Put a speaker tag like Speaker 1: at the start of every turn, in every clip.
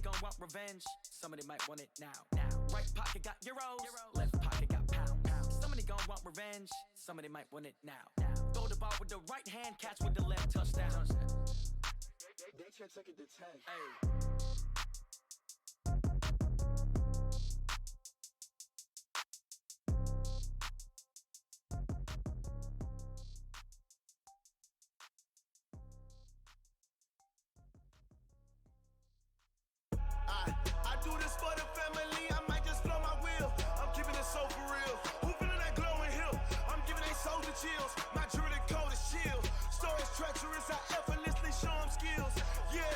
Speaker 1: Gon' want revenge, somebody might want it now. Right pocket got euros, left pocket got pounds. Somebody gon' want revenge, somebody might want it now. Throw the ball with the right hand, catch with the left, touchdown.
Speaker 2: They can't take it to 10.
Speaker 1: Hey.
Speaker 2: I do this for the family, I might just blow my wheel. I'm keeping it so for real. Who feeling that glowing hill? I'm giving they soldier chills. My jewelry coat is shield. Stories treacherous, I effortlessly show them skills. Yeah.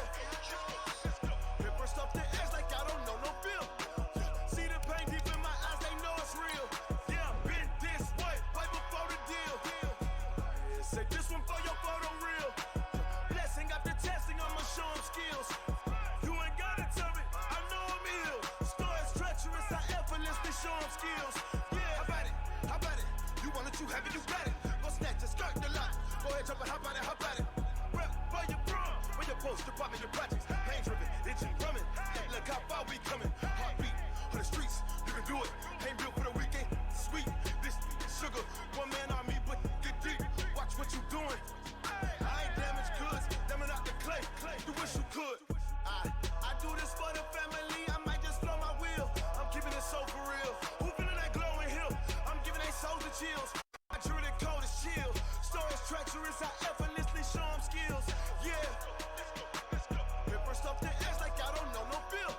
Speaker 2: Ripper stuff the edge like I don't know no feel. See the pain deep in my eyes, they know it's real. Yeah, been this way, way before the deal. Say this one for your photo real. Blessing after testing, I'ma show them skills. You ain't gotta tell me, I know I'm ill. Stories treacherous, I effortlessly show them skills. Yeah, how about it? How about it? You want it, you have it, you got it. Go snatch it, skirt the lot. Go ahead, jump it, how about it? How about it? Rep for your prom, for your post, your poppin', your projects. Pain driven, itching, drumming. Look how far we coming. Heartbeat on the streets, you can do it. Ain't built for the weekend, sweet. This sugar, one man army, but get deep. Watch what you doing. I ain't damaged goods, damn out the clay. You wish you could. I do this for the family, I might just blow my wheel. I'm keeping it so for real. Who feeling that glowing hill? I'm giving they soldier chills. My jewelry coat is shield. Stories treacherous, I effortlessly show them skills. Yeah. Ripper stuff the edge like I don't know no feel.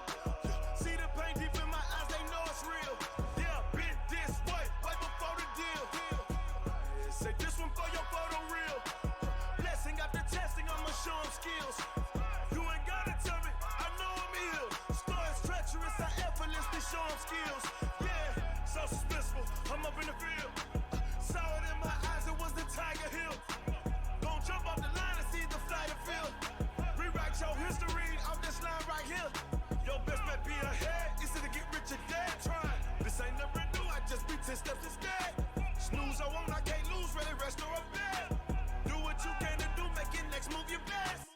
Speaker 2: See the pain deep in my eyes, they know it's real. Yeah, been this way, way before the deal. Say this one for your photo real. Blessing after testing, I'ma show them skills. You ain't gotta tell me, I know I'm ill. Stories treacherous, I effortlessly show them skills. Yeah, so suspenseful, I'm up in the field. Saw it in my eyes, it was the Tiger Hill. Gon' jump off the line and see the flight of field. Rewrite your history off this line right here. Your best bet be ahead, easy to get rich or dead trying. This ain't never new, I just be 10 steps instead. Snooze I won't, I can't lose, ready, rest or a bed. Do what you can to do, make it next move your best.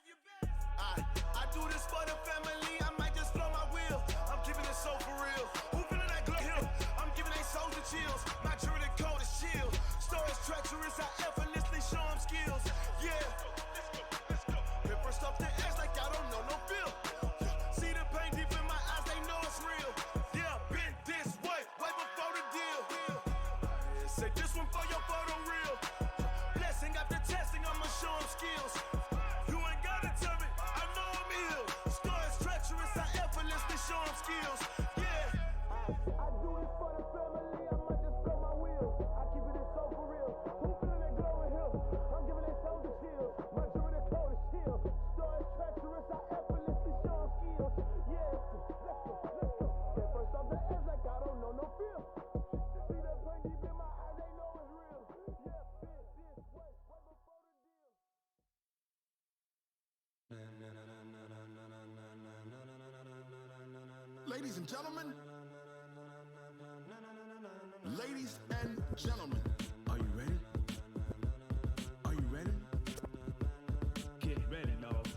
Speaker 2: I do this for the family, I might just blow my wheel. I'm keeping it so for real. Who feeling that glow hill? I'm giving they souls the chills. My jewelry cold is shield. Stories treacherous, I effortlessly show them skills. Yeah, let's go. Hit first off the edge like I don't know no feel. See the pain deep in my eyes, they know it's real. Yeah, been this way, way before the deal. Say this one for your photo real. Blessing after testing, I'ma show them skills. You ain't gotta tell me, I know I'm ill. Stories treacherous, I effortlessly show them skills. Yeah, I do this for the family, I might just blow my wheel. I keep it so for real. Who feeling that glowing hill? I'm giving they souls the chills. My jewelry cold is chill. Stories treacherous, I effortlessly show them skills. Yeah, let's go. Get first off the edge like I don't know no feel. See that pain deep in my eyes, they know it's real. Yeah, been this way, way before the deal.
Speaker 3: Ladies and gentlemen, ladies and gentlemen, are you ready? Are you ready?
Speaker 4: Get ready, dog.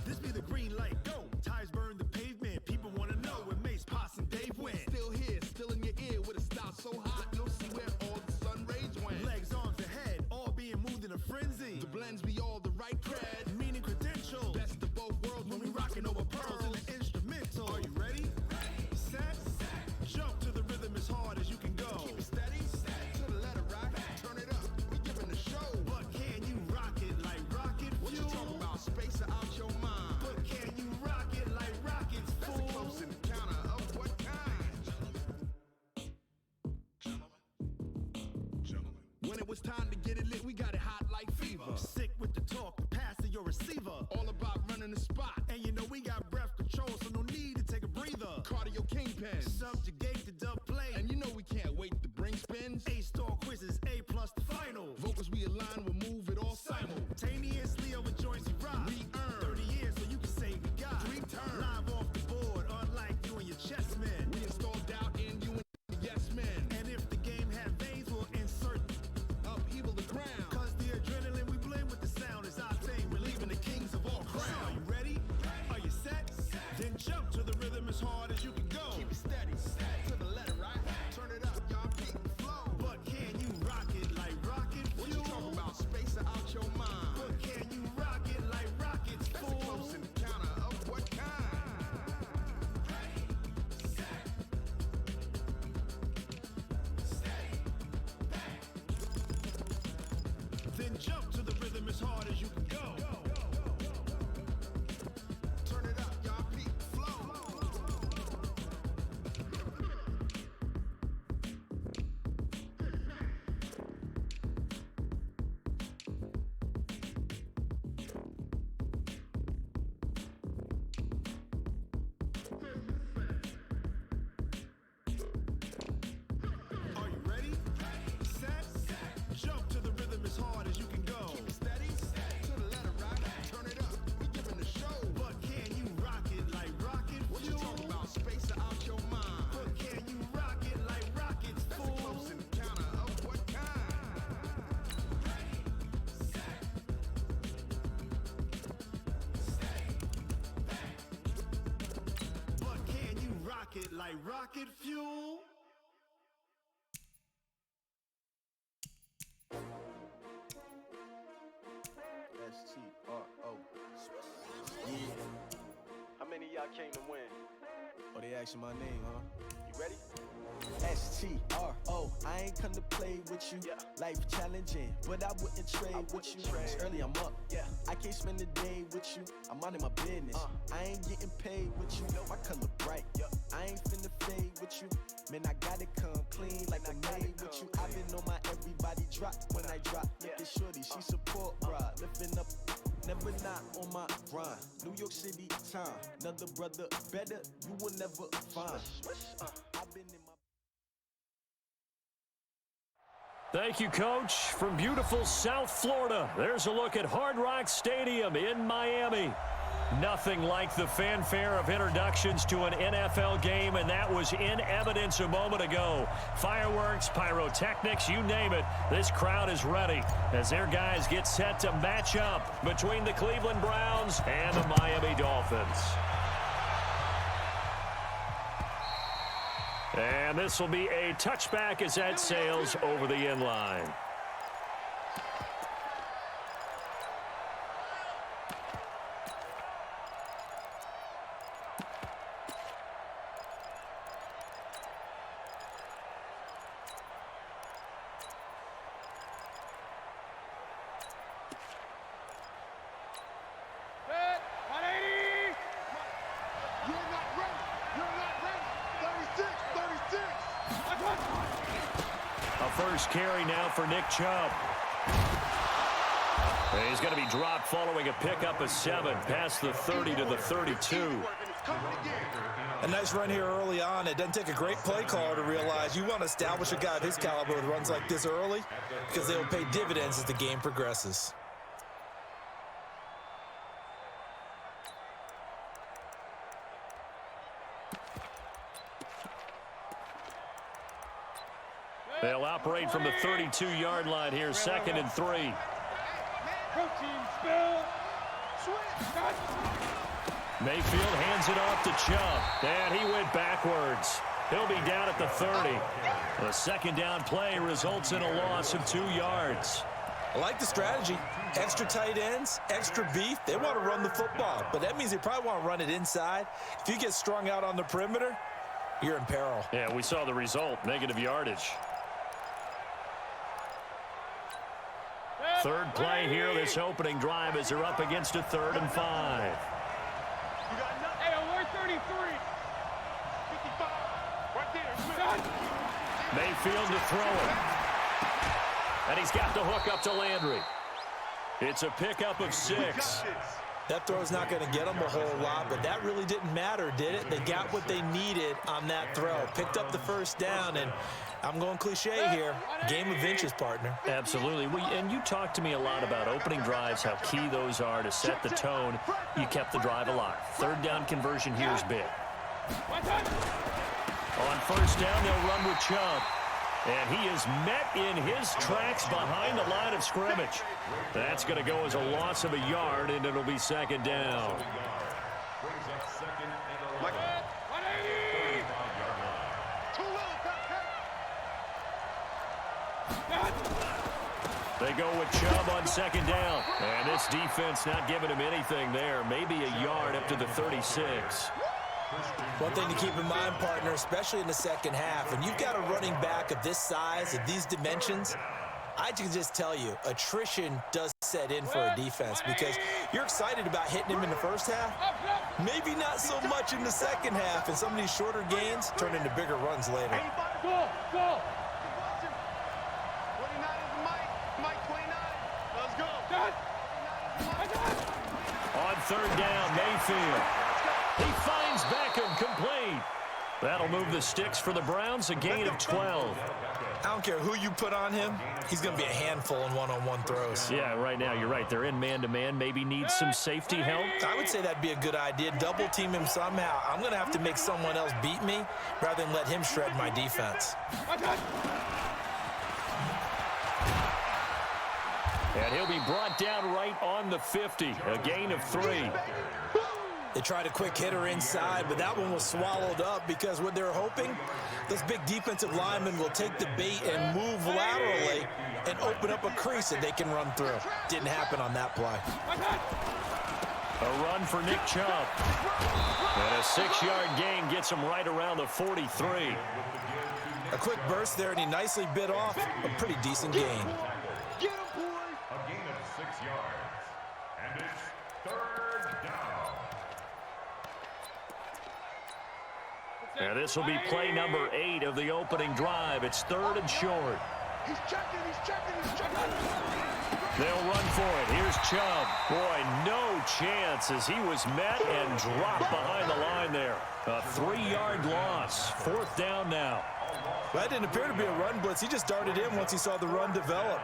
Speaker 5: This be the green light, go. Tires burn the pavement. People wanna know where Mace, Pops, and Dave went.
Speaker 3: Still here, still in your ear with a style so hot, you'll see where all the sun rays went.
Speaker 5: Legs, arms, ahead, all being moved in a frenzy.
Speaker 3: The blends be all the right cred,
Speaker 5: Meaning credentials.
Speaker 3: best of both worlds
Speaker 5: When we rockin' over pearls in the instrumental.
Speaker 3: Are you ready?
Speaker 5: Set, jump to the rhythm as hard as you can go.
Speaker 3: Keep it steady, to the letter right, turn it up, we giving the show.
Speaker 5: But can you rock it like rocket
Speaker 3: What you
Speaker 5: fuel?
Speaker 3: talking about, space out your mind?
Speaker 5: But can you rock it like rockets,
Speaker 3: That's a
Speaker 5: fool?
Speaker 3: close encounter of what kind? When it was time to get it lit, we got it hot like fever.
Speaker 5: Sick with the talk, pass to your receiver.
Speaker 3: All about running the spot.
Speaker 5: And you know we got breath control, so no need to take a breather.
Speaker 3: Cardio kingpin.
Speaker 5: Subjugate the dub play.
Speaker 3: And you know we can't wait to bring spins.
Speaker 5: A-star quizzes, A plus the final.
Speaker 3: Vocals we align, we'll move it all
Speaker 5: Simultaneously over joints we rock.
Speaker 3: We earn
Speaker 5: 30 years so you can say we got.
Speaker 3: Three turns.
Speaker 5: Live off the board, unlike you and your chess men.
Speaker 3: We install doubt in you and the yes men.
Speaker 5: And if the game had veins, we'll insert.
Speaker 3: Upheaval the ground.
Speaker 5: Cause the adrenaline we blend with the sound is our thing. Relieving the kings of all crowns. Are you ready? Are you set? Then jump to the rhythm as hard as you can go.
Speaker 3: Keep it steady, to the letter right. Turn it up, y'all beat the flow.
Speaker 5: But can you rock it like rocket
Speaker 3: What you
Speaker 5: fuel?
Speaker 3: talking about, space out your mind?
Speaker 5: But can you rock it like rockets,
Speaker 3: That's a
Speaker 5: fool?
Speaker 3: close encounter of what kind?
Speaker 5: Then jump to the rhythm as hard as you can go.
Speaker 3: Turn it up, y'all beat the flow.
Speaker 5: Are you ready? Set, jump to the rhythm as hard as you can go.
Speaker 3: Keep it steady, to the letter right. Turn it up, we giving the show.
Speaker 5: But can you rock it like rocket
Speaker 3: What you
Speaker 5: fuel?
Speaker 3: talking about, space out your mind?
Speaker 5: But can you rock it like rockets,
Speaker 3: That's a
Speaker 5: fool?
Speaker 3: close encounter of what kind?
Speaker 5: But can you rock it like rocket fuel?
Speaker 3: came to win.
Speaker 2: Oh, they asking my name, huh?
Speaker 3: You ready?
Speaker 2: STRO, I ain't come to play with you.
Speaker 3: Yeah.
Speaker 2: Life challenging, but I wouldn't trade with you. It's early, I'm up.
Speaker 3: Yeah.
Speaker 2: I can't spend the day with you. I'm minding my business. I ain't getting paid with you. My color bright. I ain't finna fade with you. Man, I gotta come clean like I made with you. I've been on my everybody drop when I drop. Look at shorty, she support, bruh. Lifting up, never not on my grind. New York City time, another brother better. You will never find. I've been in my.
Speaker 6: Thank you, Coach. From beautiful South Florida, there's a look at Hard Rock Stadium in Miami. Nothing like the fanfare of introductions to an NFL game, and that was in evidence a moment ago. Fireworks, pyrotechnics, you name it. This crowd is ready as their guys get set to match up between the Cleveland Browns and the Miami Dolphins. And this will be a touchback as that sails over the end line. First carry now for Nick Chubb. And he's going to be dropped following a pickup of 7 past the 30 to the 32.
Speaker 7: A nice run here early on. It doesn't take a great play caller to realize you want to establish a guy of his caliber with runs like this early because they will pay dividends as the game progresses.
Speaker 6: They'll operate from the 32-yard line here, 2nd and 3. Mayfield hands it off to Chubb, and he went backwards. He'll be down at the 30. The second down play results in a loss of 2 yards.
Speaker 7: I like the strategy. Extra tight ends, extra beef. They want to run the football, but that means they probably want to run it inside. If you get strung out on the perimeter, you're in peril.
Speaker 6: Yeah, we saw the result, negative yardage. Third play here, this opening drive as they're up against a 3rd and 5.
Speaker 8: Hey, we're 33. 55. Right there.
Speaker 6: Mayfield to throw it. And he's got the hook up to Landry. It's a pickup of 6.
Speaker 7: That throw's not going to get them a whole lot, but that really didn't matter, did it? They got what they needed on that throw. Picked up the first down, and I'm going cliche here. Game of inches, partner.
Speaker 6: Absolutely. And you talked to me a lot about opening drives, how key those are to set the tone. You kept the drive alive. 3rd down conversion here is big. On first down, they'll run with Chubb. And he is met in his tracks behind the line of scrimmage. That's going to go as a loss of a yard, and it'll be 2nd down. They go with Chubb on 2nd down. And this defense not giving him anything there. Maybe a yard up to the 36.
Speaker 7: One thing to keep in mind, partner, especially in the second half, when you've got a running back of this size, of these dimensions, I can just tell you, attrition does set in for a defense because you're excited about hitting him in the first half, maybe not so much in the second half, and some of these shorter gains turn into bigger runs later.
Speaker 8: Go, go.
Speaker 3: 29 is Mike 29. Let's go.
Speaker 6: On 3rd down, Mayfield. He finds Beckham complete. That'll move the sticks for the Browns, a gain of 12.
Speaker 7: I don't care who you put on him. He's going to be a handful in one-on-one throws.
Speaker 6: Yeah, right now, you're right. They're in man-to-man. Maybe needs some safety help.
Speaker 7: I would say that'd be a good idea. Double team him somehow. I'm going to have to make someone else beat me rather than let him shred my defense.
Speaker 6: And he'll be brought down right on the 50, a gain of 3.
Speaker 7: They tried a quick hitter inside, but that one was swallowed up because what they're hoping, those big defensive linemen will take the bait and move laterally and open up a crease that they can run through. Didn't happen on that play.
Speaker 6: A run for Nick Chubb. And a 6-yard gain gets him right around the 43.
Speaker 7: A quick burst there, and he nicely bit off a pretty decent gain.
Speaker 8: Get him, boy!
Speaker 9: A gain of 6 yards. And it's third down.
Speaker 6: And this will be play number 8 of the opening drive. It's 3rd and short.
Speaker 8: He's checking, he's checking, he's checking.
Speaker 6: They'll run for it. Here's Chubb. Boy, no chance as he was met and dropped behind the line there. A 3-yard loss. 4th down now.
Speaker 7: Well, that didn't appear to be a run blitz. He just darted in once he saw the run develop.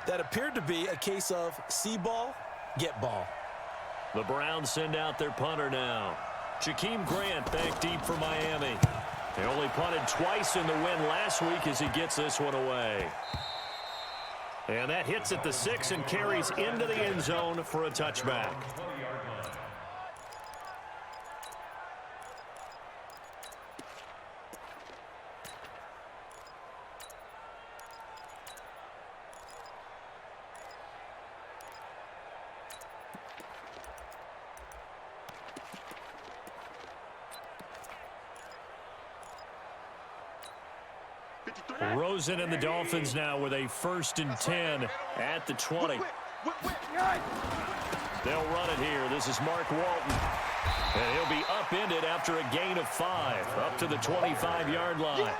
Speaker 7: That appeared to be a case of see ball, get ball.
Speaker 6: The Browns send out their punter now. Jakeem Grant back deep for Miami. They only punted twice in the win last week as he gets this one away. And that hits at the 6 and carries into the end zone for a touchback. Rosen and the Dolphins now with a 1st and 10 at the 20. They'll run it here. This is Mark Walton. And he'll be upended after a gain of 5, up to the 25-yard line.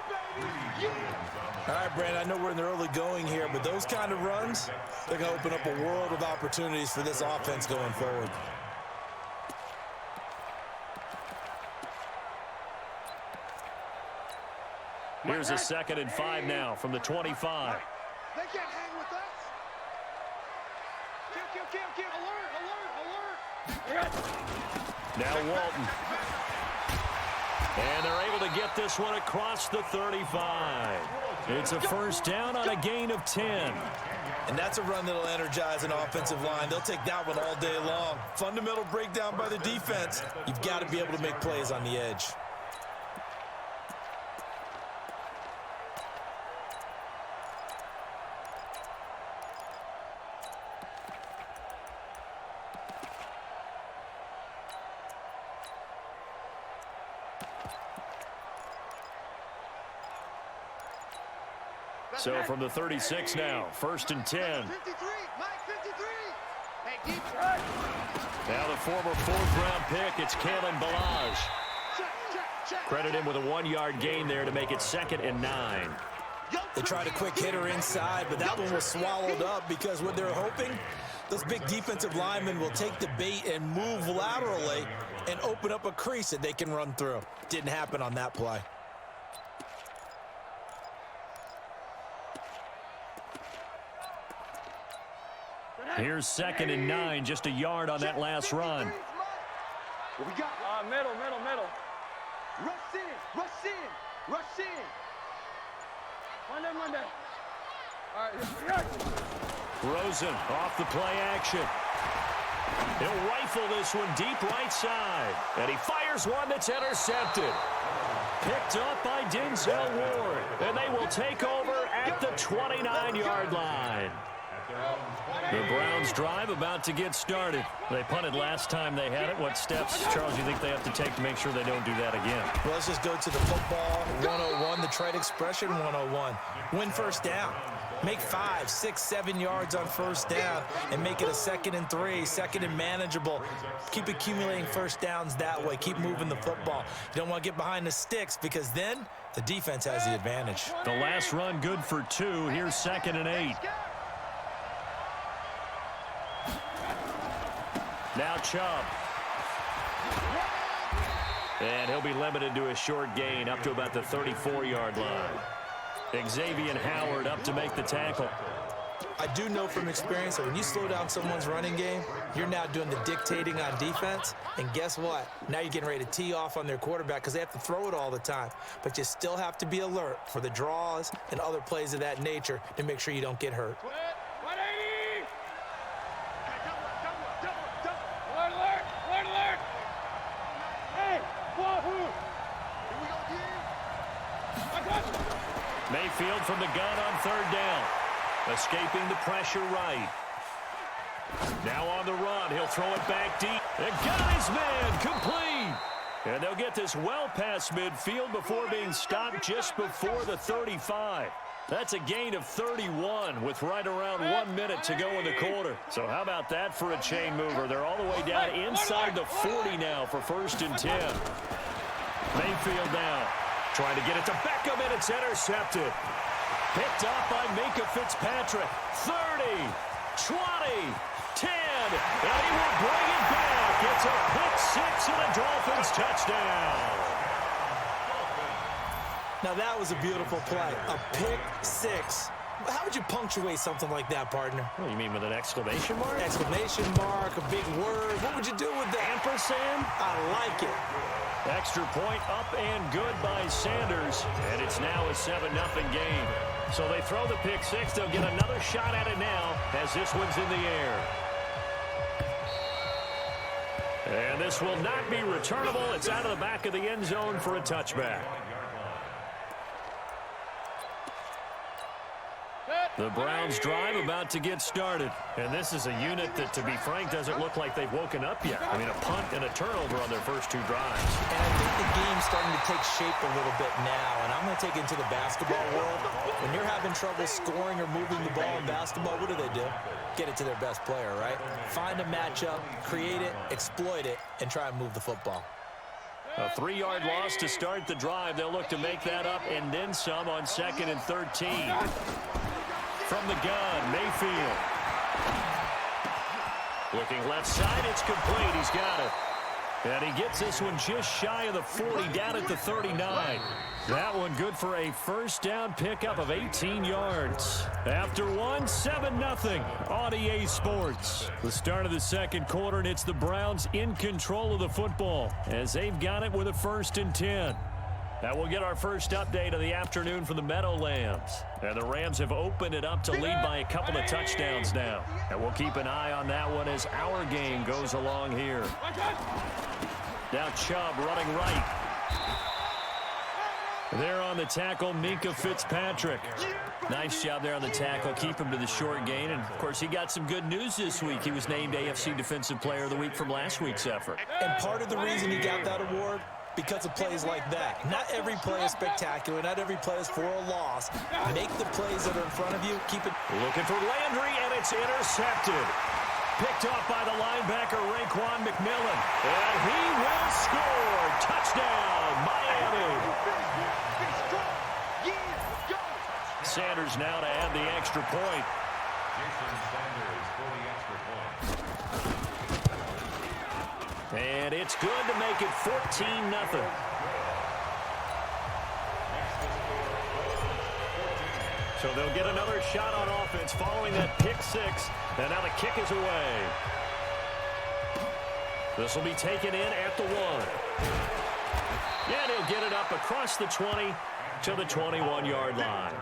Speaker 7: All right, Brandon, I know we're in the early going here, but those kind of runs, they're going to open up a world of opportunities for this offense going forward.
Speaker 6: Here's a 2nd and 5 now from the 25.
Speaker 8: They can't hang with us. Kill. Alert.
Speaker 6: Now Walton. And they're able to get this one across the 35. It's a 1st down on a gain of 10.
Speaker 7: And that's a run that'll energize an offensive line. They'll take that one all day long. Fundamental breakdown by the defense. You've got to be able to make plays on the edge.
Speaker 6: So from the 36 now, 1st and 10.
Speaker 8: 53, Mike 53. Hey, deep right.
Speaker 6: Now the former 4th-round pick, it's Kalen Ballage.
Speaker 8: Check.
Speaker 6: Credit him with a 1-yard gain there to make it 2nd and 9.
Speaker 7: They tried a quick hitter inside, but that one was swallowed up because what they're hoping, those big defensive linemen will take the bait and move laterally and open up a crease that they can run through. Didn't happen on that play.
Speaker 6: Here's 2nd and 9, just a yard on that last run.
Speaker 8: What we got? Middle. Rush in. Monday. All right.
Speaker 6: Rosen off the play action. He'll rifle this one deep right side. And he fires one that's intercepted. Picked up by Denzel Ward. And they will take over at the 29-yard line. The Browns drive about to get started. They punted last time they had it. What steps, Charles, you think they have to take to make sure they don't do that again?
Speaker 7: Well, let's just go to the football 101, the trade expression 101. Win 1st down. Make 5, 6, 7 yards on 1st down and make it a 2nd and 3, 2nd and manageable. Keep accumulating 1st downs that way. Keep moving the football. You don't want to get behind the sticks because then the defense has the advantage.
Speaker 6: The last run good for 2. Here's 2nd and 8. Now Chubb. And he'll be limited to a short gain up to about the 34-yard line. Xavier Howard up to make the tackle.
Speaker 7: I do know from experience that when you slow down someone's running game, you're now doing the dictating on defense. And guess what? Now you're getting ready to tee off on their quarterback because they have to throw it all the time. But you still have to be alert for the draws and other plays of that nature to make sure you don't get hurt.
Speaker 8: 180. Alert. Hey, wahoo. Here we go again.
Speaker 6: Mayfield from the gun on 3rd down. Escaping the pressure right. Now on the run, he'll throw it back deep. And got his man, complete. And they'll get this well past midfield before being stopped just before the 35. That's a gain of 31 with right around 1 minute to go in the quarter. So how about that for a chain mover? They're all the way down inside the 40 now for 1st and 10. Mayfield now trying to get it to Beckham, and it's intercepted. Picked up by Minka Fitzpatrick. 30, 20, 10, and he will bring it back. It's a pick six and a Dolphins touchdown.
Speaker 7: Now that was a beautiful play. A pick six. How would you punctuate something like that, partner?
Speaker 6: What do you mean, with an exclamation mark?
Speaker 7: Exclamation mark, a big word. What would you do with that?
Speaker 6: Ampersand?
Speaker 7: I like it.
Speaker 6: Extra point up and good by Sanders, and it's now a 7-0 game. So they throw the pick six. They'll get another shot at it now as this one's in the air. And this will not be returnable. It's out of the back of the end zone for a touchback. The Browns drive about to get started. And this is a unit that, to be frank, doesn't look like they've woken up yet. I mean, a punt and a turnover on their first 2 drives.
Speaker 7: And I think the game's starting to take shape a little bit now. And I'm going to take it into the basketball world. When you're having trouble scoring or moving the ball in basketball, what do? Get it to their best player, right? Find a matchup, create it, exploit it, and try and move the football.
Speaker 6: A 3-yard loss to start the drive. They'll look to make that up and then some on 2nd and 13. From the gun, Mayfield. Looking left side, it's complete. He's got it. And he gets this one just shy of the 40, down at the 39. That one good for a first down pickup of 18 yards. After 7-0 on EA Sports. The start of the second quarter, and it's the Browns in control of the football as they've got it with a 1st and 10. Now we'll get our first update of the afternoon from the Meadowlands. And the Rams have opened it up to lead by a couple of touchdowns now. And we'll keep an eye on that one as our game goes along here. Now Chubb running right. There on the tackle, Minka Fitzpatrick. Nice job there on the tackle. Keep him to the short gain. And, of course, he got some good news this week. He was named AFC Defensive Player of the Week from last week's effort.
Speaker 7: And part of the reason he got that award, because of plays like that. Not every play is spectacular. Not every play is for a loss. Make the plays that are in front of you. Keep it.
Speaker 6: Looking for Landry, and it's intercepted. Picked off by the linebacker, Raekwon McMillan. And he will score. Touchdown, Miami. Sanders now to add the extra point.
Speaker 9: Jason Sanders for the extra point.
Speaker 6: And it's good to make it 14-0. So they'll get another shot on offense following that pick six. And now the kick is away. This will be taken in at the 1. And he'll get it up across the 20 to the 21-yard line.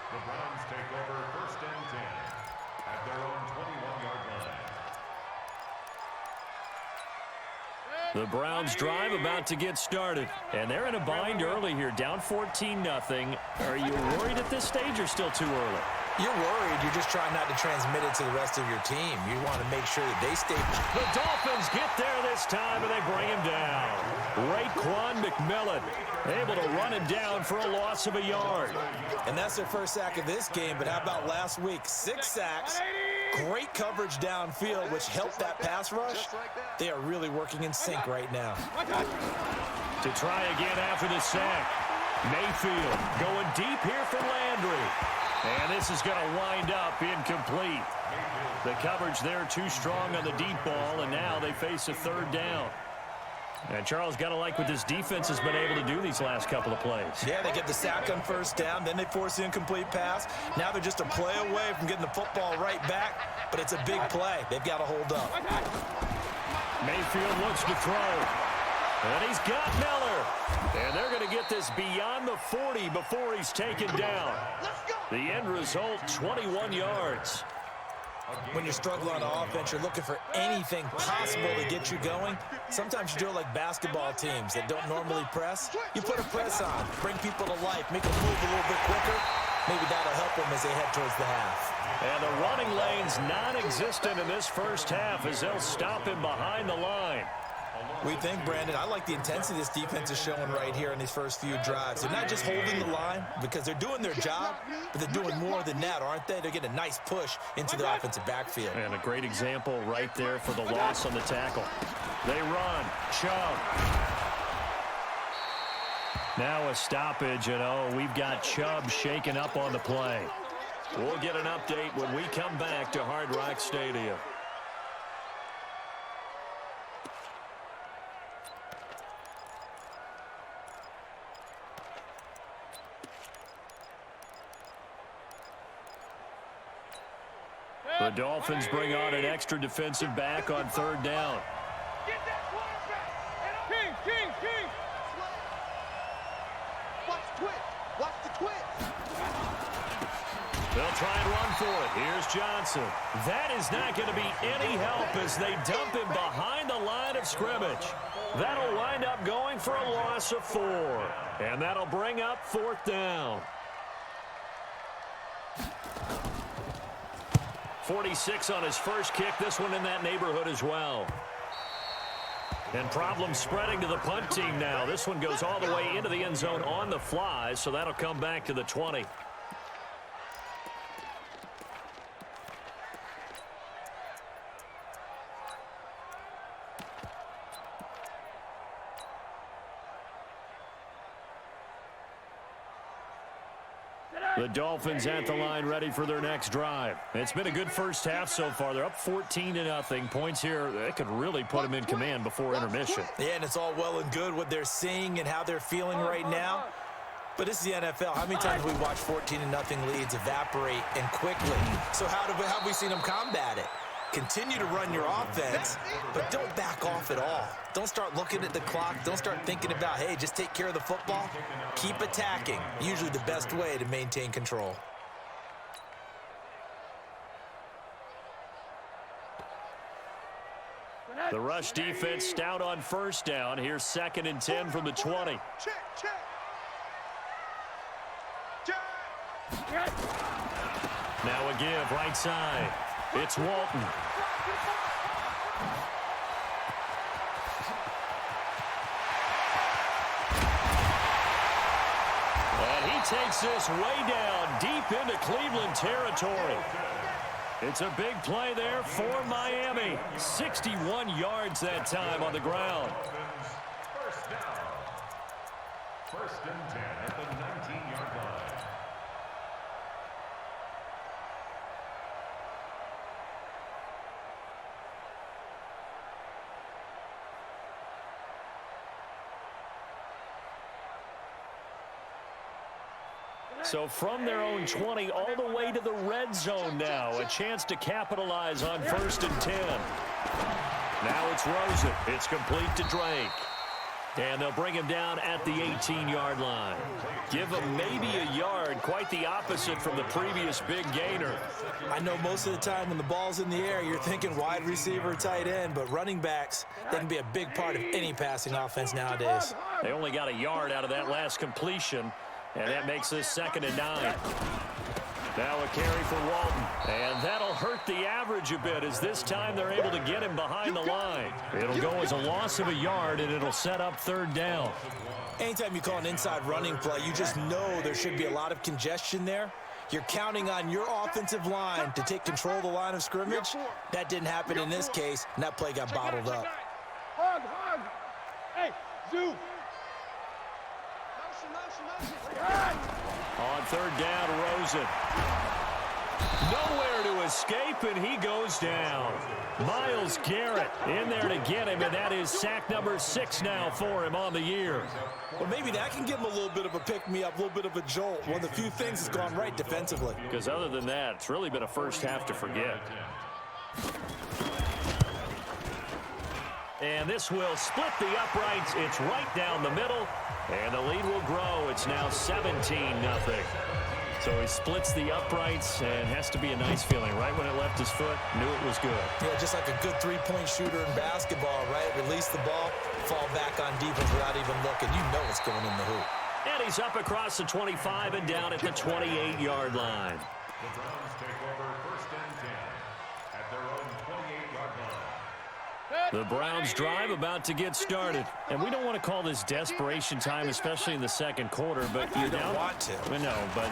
Speaker 9: The Browns take over 1st and 10 at their own 21-yard line.
Speaker 6: The Browns drive about to get started. And they're in a bind early here, down 14-0. Are you worried at this stage or still too early?
Speaker 7: You're worried. You're just trying not to transmit it to the rest of your team. You want to make sure that they stay.
Speaker 6: The Dolphins get there this time, and they bring him down. Raekwon McMillan able to run him down for a loss of a yard.
Speaker 7: And that's their first sack of this game, but how about last week? 6 sacks, great coverage downfield, which helped that pass rush. They are really working in sync right now.
Speaker 6: To try again after the sack. Mayfield going deep here for Landry. And this is going to wind up incomplete. The coverage there too strong on the deep ball, and now they face a 3rd down. And Charles, got to like what this defense has been able to do these last couple of plays.
Speaker 7: Yeah, they get the sack on 1st down, then they force the incomplete pass. Now they're just a play away from getting the football right back, but it's a big play. They've got to hold up.
Speaker 6: Mayfield looks to throw. And he's got Miller. And they're going to get this beyond the 40 before he's taken down. The end result, 21 yards.
Speaker 7: When you're struggling on offense, you're looking for anything possible to get you going. Sometimes you do it like basketball teams that don't normally press. You put a press on, bring people to life, make them move a little bit quicker. Maybe that'll help them as they head towards the half.
Speaker 6: And the running lane's non-existent in this first half as they'll stop him behind the line.
Speaker 7: We think, Brandon, I like the intensity this defense is showing right here in these first few drives. They're not just holding the line because they're doing their job, but they're doing more than that, aren't they? They're getting a nice push into the offensive backfield.
Speaker 6: And a great example right there for the loss on the tackle. They run. Chubb. Now a stoppage, and we've got Chubb shaken up on the play. We'll get an update when we come back to Hard Rock Stadium. The Dolphins bring on an extra defensive back on third down.
Speaker 8: Get that quarterback. King.
Speaker 3: Watch the twitch. Watch the twitch.
Speaker 6: They'll try and run for it. Here's Johnson. That is not going to be any help as they dump him behind the line of scrimmage. That'll wind up going for a loss of 4. And that'll bring up fourth down. 46 on his first kick. This one in that neighborhood as well. And problems spreading to the punt team now. This one goes all the way into the end zone on the fly, so that'll come back to the 20. The Dolphins at the line ready for their next drive. It's been a good first half so far. They're up 14-0. Points here, that could really put them in command before intermission.
Speaker 7: Yeah, and it's all well and good what they're seeing and how they're feeling right now. But this is the NFL. How many times have we watched 14-0 leads evaporate and quickly? So how have we seen them combat it? Continue to run your offense, but don't back off at all. Don't start looking at the clock. Don't start thinking about, hey, just take care of the football. Keep attacking. Usually the best way to maintain control.
Speaker 6: The rush defense stout on first down. Here's 2nd and 10 from the 20. Now a give right side. It's Walton. And he takes this way down deep into Cleveland territory. It's a big play there for Miami. 61 yards that time on the ground.
Speaker 9: First down. 1st and 10 at the 19-yard line.
Speaker 6: So from their own 20 all the way to the red zone now. A chance to capitalize on 1st and 10. Now it's Rosen. It's complete to Drake. And they'll bring him down at the 18-yard line. Give him maybe a yard, quite the opposite from the previous big gainer.
Speaker 7: I know most of the time when the ball's in the air, you're thinking wide receiver, tight end, but running backs, they can be a big part of any passing offense nowadays.
Speaker 6: They only got a yard out of that last completion, and that makes this 2nd and 9. Now a carry for Walton, and that'll hurt the average a bit as this time they're able to get him behind the line. It'll go as a loss of a yard, and it'll set up 3rd down.
Speaker 7: Anytime you call an inside running play, you just know there should be a lot of congestion there. You're counting on your offensive line to take control of the line of scrimmage. That didn't happen in this case, and that play got bottled up.
Speaker 8: Hug. Hey, Zoo.
Speaker 6: On 3rd down, Rosen. Nowhere to escape, and he goes down. Myles Garrett in there to get him, and that is sack number 6 now for him on the year.
Speaker 7: Well, maybe that can give him a little bit of a pick-me-up, a little bit of a jolt. One of the few things that's gone right defensively.
Speaker 6: Because other than that, it's really been a first half to forget. And this will split the uprights. It's right down the middle, and the lead will grow. It's now 17-0. So he splits the uprights, and has to be a nice feeling. Right when it left his foot, knew it was good.
Speaker 7: Yeah, just like a good three-point shooter in basketball, right? Release the ball, fall back on defense without even looking. You know it's going in the hoop.
Speaker 6: And he's up across the 25 and down at the 28-yard line.
Speaker 9: The Browns take over 1st and 10 at their own 28-yard line.
Speaker 6: The Browns drive about to get started. And we don't want to call this desperation time, especially in the second quarter, but you're down.
Speaker 7: You don't want to.
Speaker 6: No, but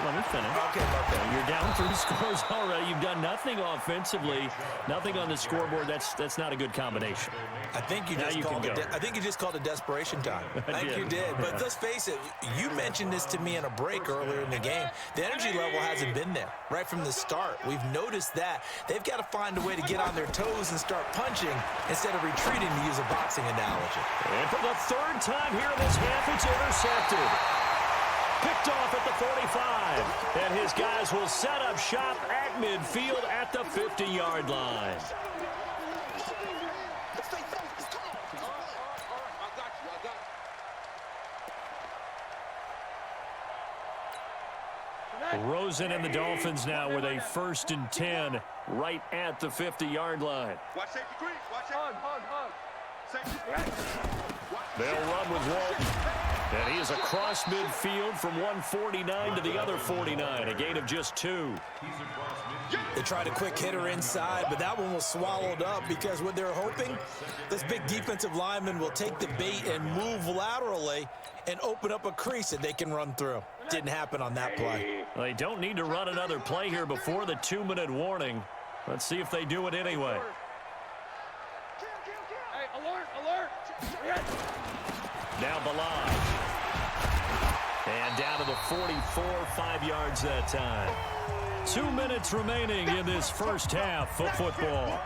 Speaker 6: let me finish.
Speaker 7: Okay.
Speaker 6: You're down 3 scores already. You've done nothing offensively, nothing on the scoreboard. That's not a good combination.
Speaker 7: I think you just called it desperation time. I think you did. But let's face it, you mentioned this to me in a break earlier in the game. The energy level hasn't been there right from the start. We've noticed that. They've got to find a way to get on their toes and start punching instead of retreating, to use a boxing analogy.
Speaker 6: And for the third time here in this half, it's intercepted. Picked off at the 45. And his guys will set up shop at midfield at the 50-yard line. Rosen and the Dolphins now with a 1st and 10 right at the 50-yard line.
Speaker 8: Watch safety creep. Watch hug.
Speaker 6: They'll run with Walton. And he is across midfield from 149 to the other 49. A gain of just 2.
Speaker 7: They tried a quick hitter inside, but that one was swallowed up because what they're hoping, this big defensive lineman will take the bait and move laterally and open up a crease that they can run through. Didn't happen on that play.
Speaker 6: Well, they don't need to run another play here before the 2-minute warning. Let's see if they do it anyway.
Speaker 8: Hey, alert.
Speaker 6: Now Balaj. And down to the 44, 5 yards that time. 2 minutes remaining in this first half of football.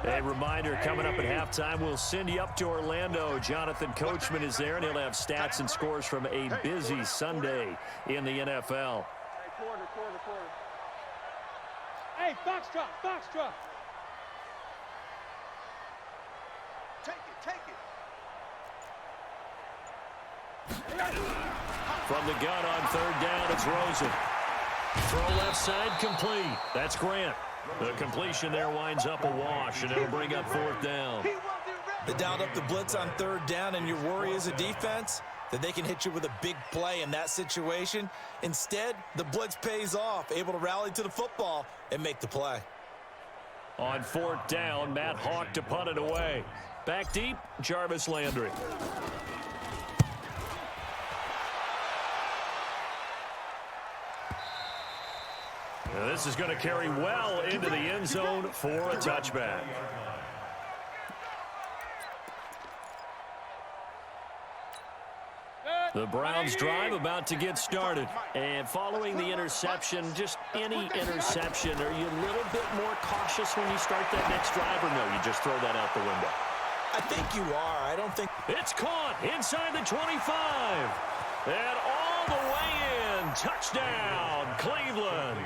Speaker 6: A reminder, coming up at halftime, we'll send you up to Orlando. Jonathan Coachman is there, and he'll have stats and scores from a busy Sunday in the NFL.
Speaker 8: Hey, quarter. Hey, foxtrot. Take it.
Speaker 6: From the gun on 3rd down, it's Rosen. Throw left side, complete. That's Grant. The completion there winds up a wash, and it'll bring up 4th down.
Speaker 7: They dialed up the blitz on 3rd down, and your worry as a defense that they can hit you with a big play in that situation. Instead, the blitz pays off, able to rally to the football and make the play.
Speaker 6: On 4th down, Matt Hawk to punt it away. Back deep, Jarvis Landry. Now this is going to carry well into the end zone for a touchback. The Browns drive about to get started. And following the interception, just any interception, are you a little bit more cautious when you start that next drive, or no, you just throw that out the window?
Speaker 7: I think you are. I don't think...
Speaker 6: It's caught inside the 25. And all the way in. Touchdown, Cleveland.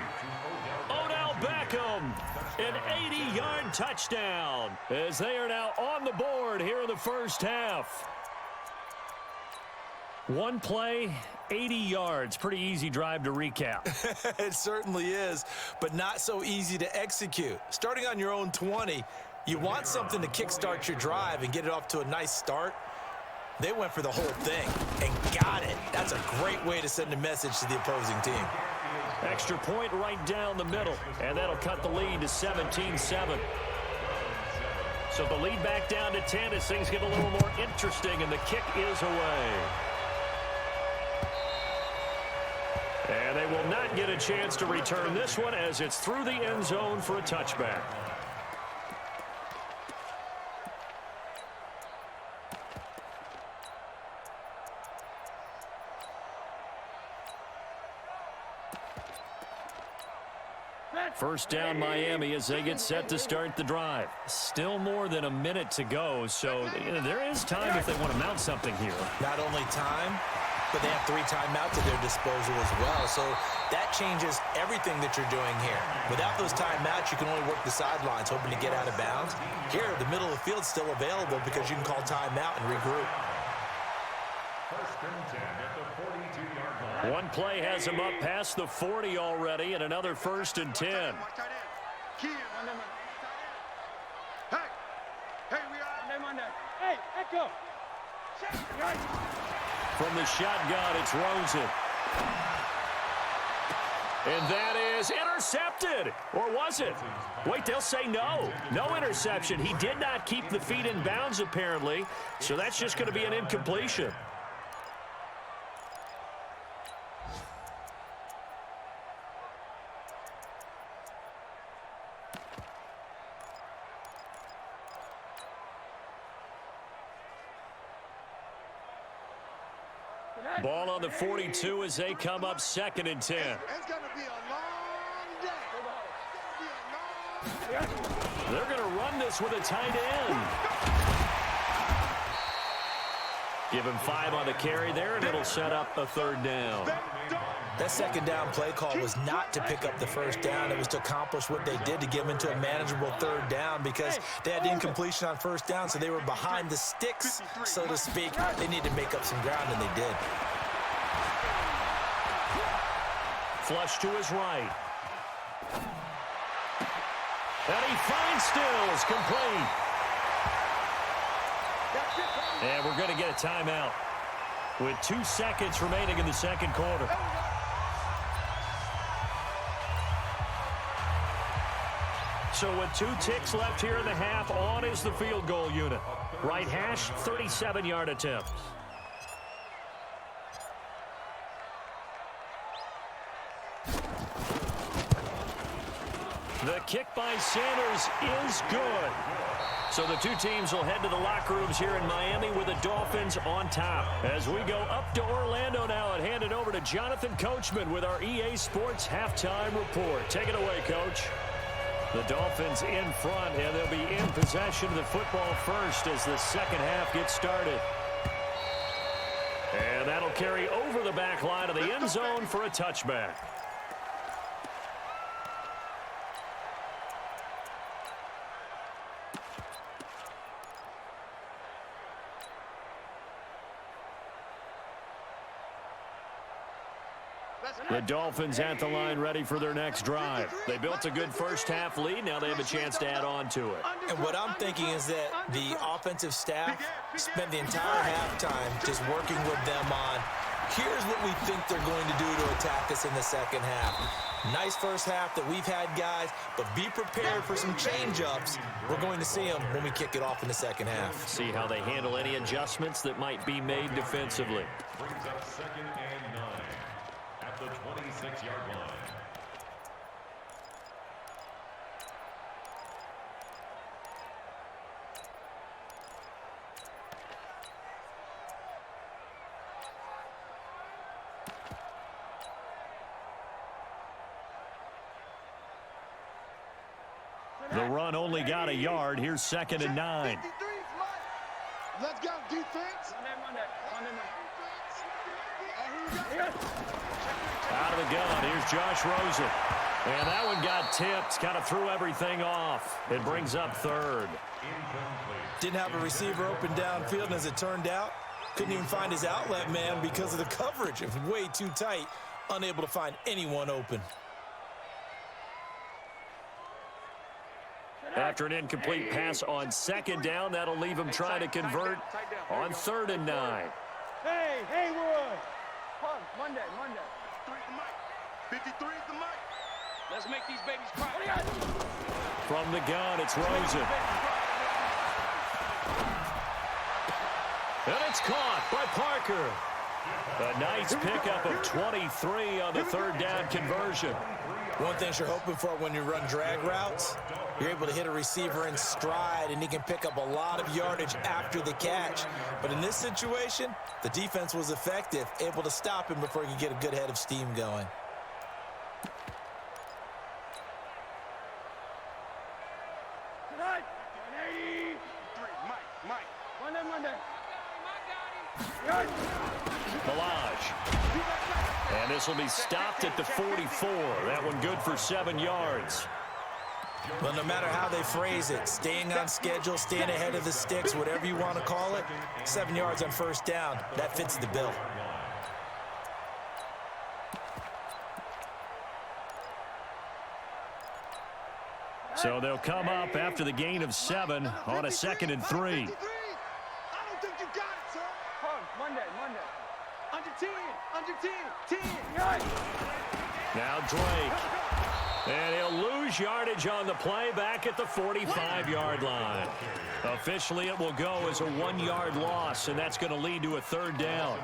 Speaker 6: Odell Beckham, an 80-yard touchdown as they are now on the board here in the first half. One play, 80 yards. Pretty easy drive to recap.
Speaker 7: It certainly is, but not so easy to execute. Starting on your own 20, you want something to kickstart your drive and get it off to a nice start. They went for the whole thing and got it. That's a great way to send a message to the opposing team.
Speaker 6: Extra point right down the middle, and that'll cut the lead to 17-7. So the lead back down to 10 as things get a little more interesting, and the kick is away. And they will not get a chance to return this one as it's through the end zone for a touchback. First down Miami as they get set to start the drive. Still more than a minute to go, so there is time if they want to mount something here.
Speaker 7: Not only time, but they have 3 timeouts at their disposal as well, so that changes everything that you're doing here. Without those timeouts, you can only work the sidelines, hoping to get out of bounds. Here, the middle of the field's still available because you can call timeout and regroup.
Speaker 9: First and 10 at the 42-yard line.
Speaker 6: One play has him up past the 40 already, and another 1st and 10.
Speaker 8: Hey, Echo.
Speaker 6: From the shotgun, it's Rosen. And that is intercepted. Or was it? Wait, they'll say no. No interception. He did not keep the feet in bounds, apparently. So that's just going to be an incompletion. Ball on the 42 as they come up 2nd and 10.
Speaker 3: It's going to be a long day.
Speaker 6: They're going to run this with a tight end. Give him 5 on the carry there, and it'll set up a 3rd down.
Speaker 7: That 2nd down play call was not to pick up the 1st down. It was to accomplish what they did to get them into a manageable 3rd down because they had the incompletion on 1st down, so they were behind the sticks, so to speak. They needed to make up some ground, and they did.
Speaker 6: Flush to his right. And he finds Stills, complete. And we're going to get a timeout with 2 seconds remaining in the 2nd quarter. So with 2 ticks left here in the half, on is the field goal unit. Right hash, 37-yard attempt. The kick by Sanders is good. So the 2 teams will head to the locker rooms here in Miami with the Dolphins on top. As we go up to Orlando now and hand it over to Jonathan Coachman with our EA Sports Halftime Report. Take it away, Coach. The Dolphins in front, and they'll be in possession of the football first as the 2nd half gets started. And that'll carry over the back line of the end zone for a touchback. The Dolphins at the line ready for their next drive. They built a good 1st half lead. Now they have a chance to add on to it.
Speaker 7: And what I'm thinking is that the offensive staff spent the entire halftime just working with them on, here's what we think they're going to do to attack us in the 2nd half. Nice 1st half that we've had, guys, but be prepared for some change-ups. We're going to see them when we kick it off in the 2nd half.
Speaker 6: See how they handle any adjustments that might be made defensively.
Speaker 9: Brings up 2nd and 9 at the 26-yard line.
Speaker 6: The run only got a yard. Here's 2nd and 9.
Speaker 3: Let's go, defense.
Speaker 6: Out of the gun, here's Josh Rosen. And that one got tipped, kind of threw everything off. It brings up 3rd.
Speaker 7: Didn't have a receiver open downfield, and as it turned out, couldn't even find his outlet man because of the coverage. It was way too tight, unable to find anyone open.
Speaker 6: After an incomplete pass on 2nd down, that'll leave him trying to convert on 3rd and 9.
Speaker 8: Hey, Haywood. Monday.
Speaker 3: 53 is the mic.
Speaker 8: Let's make these babies cry.
Speaker 6: From the gun, it's Rosen. And it's caught by Parker. A nice pickup of 23 on the 3rd down conversion.
Speaker 7: One thing you're hoping for when you run drag routes, you're able to hit a receiver in stride, and he can pick up a lot of yardage after the catch. But in this situation, the defense was effective, able to stop him before he could get a good head of steam going.
Speaker 8: Tonight,
Speaker 3: 83, Mike.
Speaker 8: Monday.
Speaker 6: Balaj. And this will be stopped at the 44. That one good for 7 yards.
Speaker 7: Well, no matter how they phrase it, staying on schedule, staying ahead of the sticks, whatever you want to call it, 7 yards on 1st down, that fits the bill.
Speaker 6: So they'll come up after the gain of 7 on a 2nd and 3.
Speaker 3: I don't
Speaker 8: Under 10. Under 10. 10. Right.
Speaker 6: Now Drake. And he'll lose yardage on the play back at the 45-yard line. Officially, it will go as a 1-yard loss, and that's going to lead to a third down.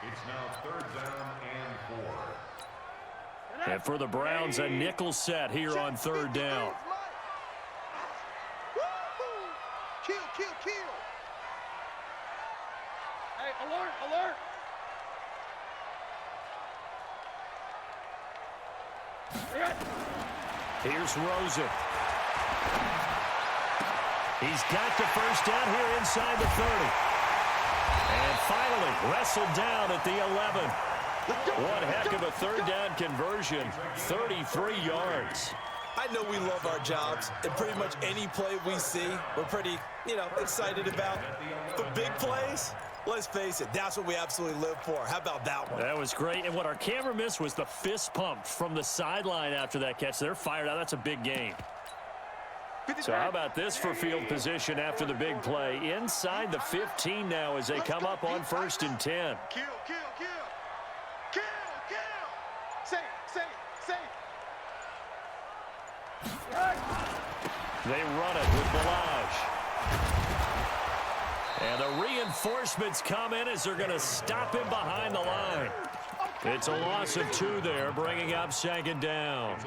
Speaker 9: It's now third down and 4.
Speaker 6: And for the Browns, a nickel set here on third down.
Speaker 5: Kill, kill, kill.
Speaker 8: Hey, alert, alert.
Speaker 6: Here's Rosen. He's got the first down here inside the 30. And finally wrestled down at the 11. One heck of a third down conversion, 33 yards.
Speaker 7: I know we love our jobs, and pretty much any play we see, we're pretty, excited about. But big plays, let's face it, that's what we absolutely live for. How about that one?
Speaker 6: That was great, and what our camera missed was the fist pump from the sideline after that catch. They're fired out. That's a big game. So how about this for field position after the big play? Inside the 15 now as they come up on 1st and 10.
Speaker 5: Kill, kill, kill. Kill, kill. Say, say, say.
Speaker 6: They run it with Balaj. And the reinforcements come in as they're going to stop him behind the line. It's a loss of 2 there, bringing up 2nd down.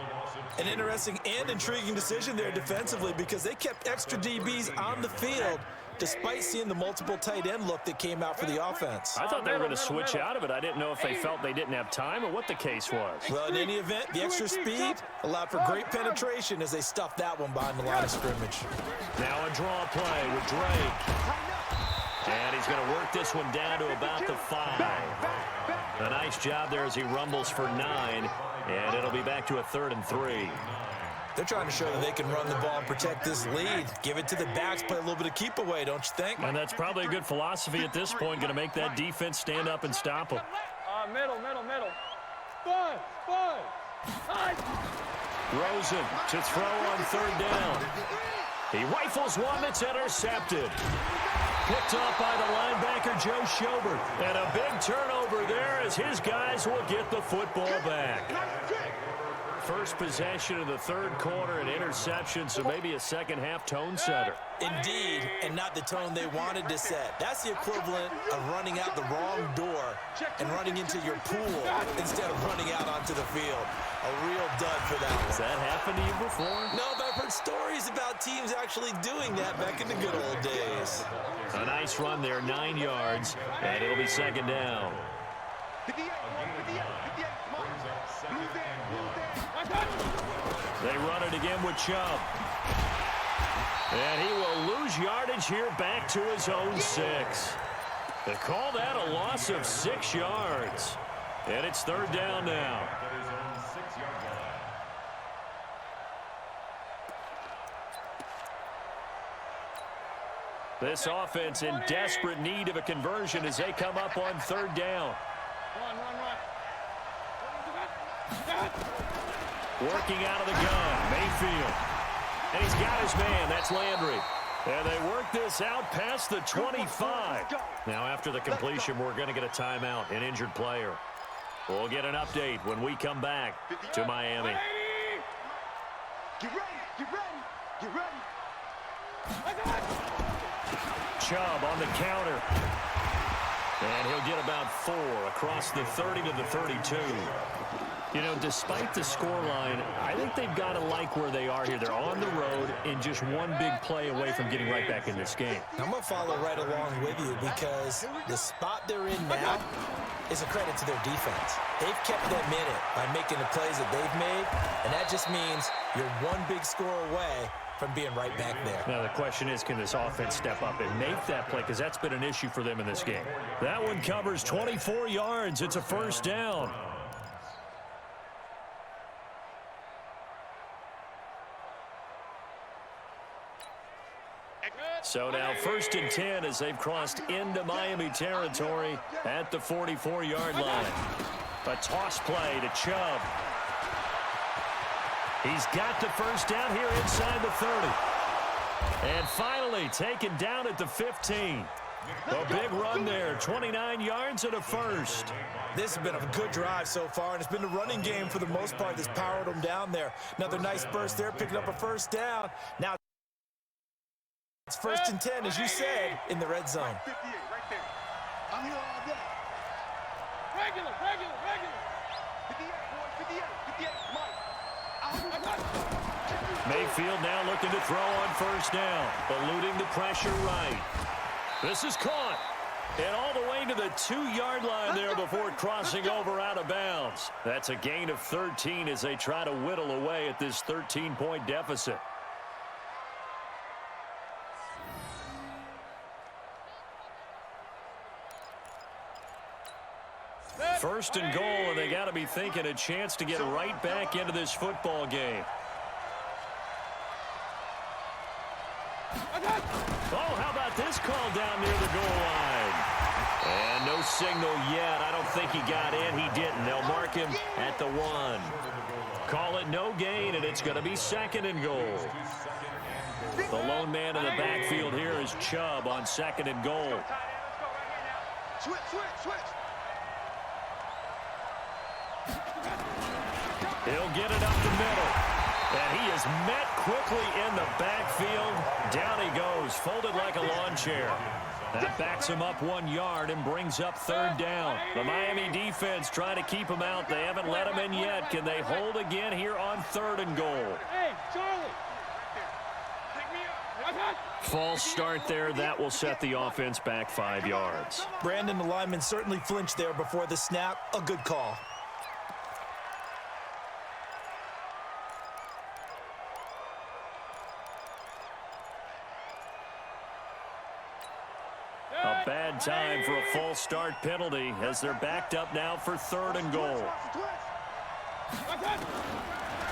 Speaker 7: An interesting and intriguing decision there defensively because they kept extra DBs on the field despite seeing the multiple tight end look that came out for the offense.
Speaker 6: I thought they were going to switch out of it. I didn't know if they felt they didn't have time or what the case was.
Speaker 7: Well, in any event, the extra speed allowed for great penetration as they stuffed that one behind the line of scrimmage.
Speaker 6: Now a draw play with Drake. And he's going to work this one down to about the 5. A nice job there as he rumbles for 9. And it'll be back to a 3rd and 3.
Speaker 7: They're trying to show that they can run the ball and protect this lead. Give it to the backs, play a little bit of keep away, don't you think?
Speaker 6: And that's probably a good philosophy at this point, going to make that defense stand up and stop them.
Speaker 8: Middle. 5.
Speaker 6: Rosen to throw on 3rd down. He rifles one that's intercepted. Picked off by the linebacker, Joe Schobert. And a big turnover there as his guys will get the football back. First possession of the 3rd quarter, an interception, so maybe a second-half tone setter.
Speaker 7: Indeed, and not the tone they wanted to set. That's the equivalent of running out the wrong door and running into your pool instead of running out onto the field. A real dud for that one.
Speaker 6: Has that happened to you before?
Speaker 7: No, but I've heard stories about teams actually doing that back in the good old days.
Speaker 6: A nice run there, 9 yards, and it'll be 2nd down. They run it again with Chubb. And he will lose yardage here back to his own 6. They call that a loss of 6 yards. And it's 3rd down now. This offense in desperate need of a conversion as they come up on 3rd down.
Speaker 8: Run.
Speaker 6: Working out of the gun, Mayfield. And he's got his man, that's Landry. And they work this out past the 25. Now after the completion, we're going to get a timeout, an injured player. We'll get an update when we come back to Miami.
Speaker 5: Get ready.
Speaker 6: Chubb on the counter. And he'll get about 4 across the 30 to the 32. You know, despite the scoreline, I think they've got to like where they are here. They're on the road and just one big play away from getting right back in this game.
Speaker 7: I'm going to follow right along with you because the spot they're in now is a credit to their defense. They've kept them in it by making the plays that they've made, and that just means you're one big score away from being right back there.
Speaker 6: Now the question is, can this offense step up and make that play? Because that's been an issue for them in this game. That one covers 24 yards. It's a 1st down. So now 1st and 10 as they've crossed into Miami territory at the 44-yard line. A toss play to Chubb. He's got the first down here inside the 30. And finally taken down at the 15. A big run there, 29 yards and a first.
Speaker 7: This has been a good drive so far, and it's been the running game for the most part that's powered them down there. Another nice burst there, picking up a first down. Now it's 1st and 10, as you said, in the red zone.
Speaker 5: 58 right there. I'm here all day.
Speaker 8: Regular.
Speaker 5: 58, boy, 58, Mike.
Speaker 6: Mayfield now looking to throw on first down, eluding the pressure right. This is caught. And all the way to the 2-yard line there before crossing over out of bounds. That's a gain of 13 as they try to whittle away at this 13-point deficit. First and goal, and they got to be thinking a chance to get right back into this football game. Oh, how about this call down near the goal line? And no signal yet. I don't think he got in. He didn't. They'll mark him at the 1. Call it no gain, and it's going to be 2nd and goal. The lone man in the backfield here is Chubb on 2nd and goal.
Speaker 5: Switch.
Speaker 6: He'll get it up the middle. And he is met quickly in the backfield. Down he goes, folded like a lawn chair. That backs him up 1 yard and brings up 3rd down. The Miami defense trying to keep him out. They haven't let him in yet. Can they hold again here on 3rd and goal?
Speaker 8: Hey, Charlie.
Speaker 6: False start there. That will set the offense back 5 yards.
Speaker 7: Brandon, the lineman certainly flinched there before the snap. A good call.
Speaker 6: A bad time for a false start penalty as they're backed up now for 3rd and goal.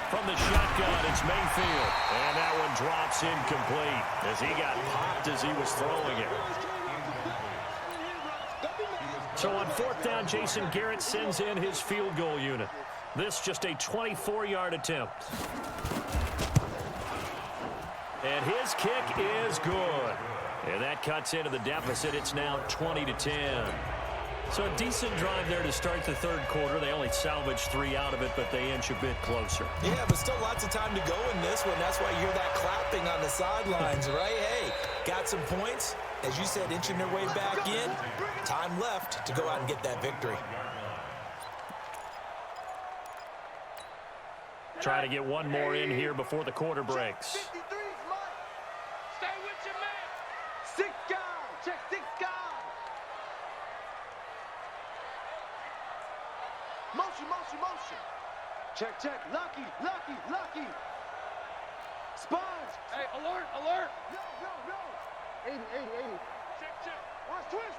Speaker 6: From the shotgun, it's Mayfield. And that one drops incomplete as he got popped as he was throwing it. So on 4th down, Jason Garrett sends in his field goal unit. This just a 24-yard attempt. And his kick is good. And that cuts into the deficit. It's now 20-10. So a decent drive there to start the 3rd quarter. They only salvaged 3 out of it, but they inch a bit closer.
Speaker 7: Yeah, but still lots of time to go in this one. That's why you hear that clapping on the sidelines, right? Hey, got some points. As you said, inching their way back in. Time left to go out and get that victory.
Speaker 6: Try to get one more in here before the quarter breaks.
Speaker 5: Motion. Check. Lucky. Sponge.
Speaker 8: Hey, alert.
Speaker 5: No. 80.
Speaker 8: Check.
Speaker 5: Watch twist.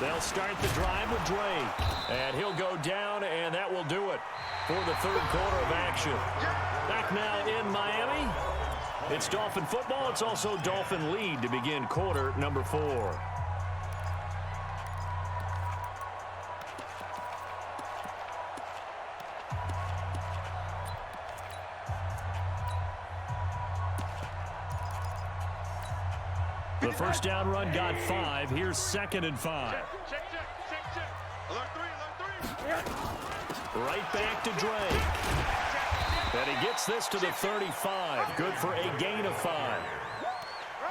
Speaker 6: They'll start the drive with Drake. And he'll go down, and that will do it for the 3rd quarter of action. Back now in Miami. It's Dolphin football. It's also Dolphin lead to begin quarter number 4. The first down run got 5. Here's 2nd and 5.
Speaker 8: Check. Alert 3.
Speaker 6: Right back to Drake. And he gets this to the 35. Good for a gain of 5.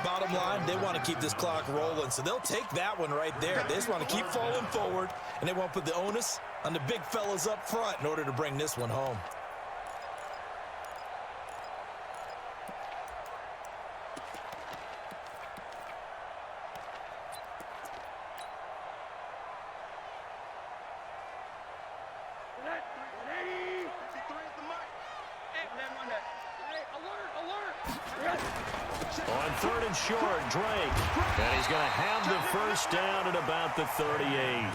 Speaker 7: Bottom line, they want to keep this clock rolling, so they'll take that one right there. They just want to keep falling forward, and they want to put the onus on the big fellas up front in order to bring this one home.
Speaker 6: On 3rd and short, Drake. And he's going to have the first down at about the 38.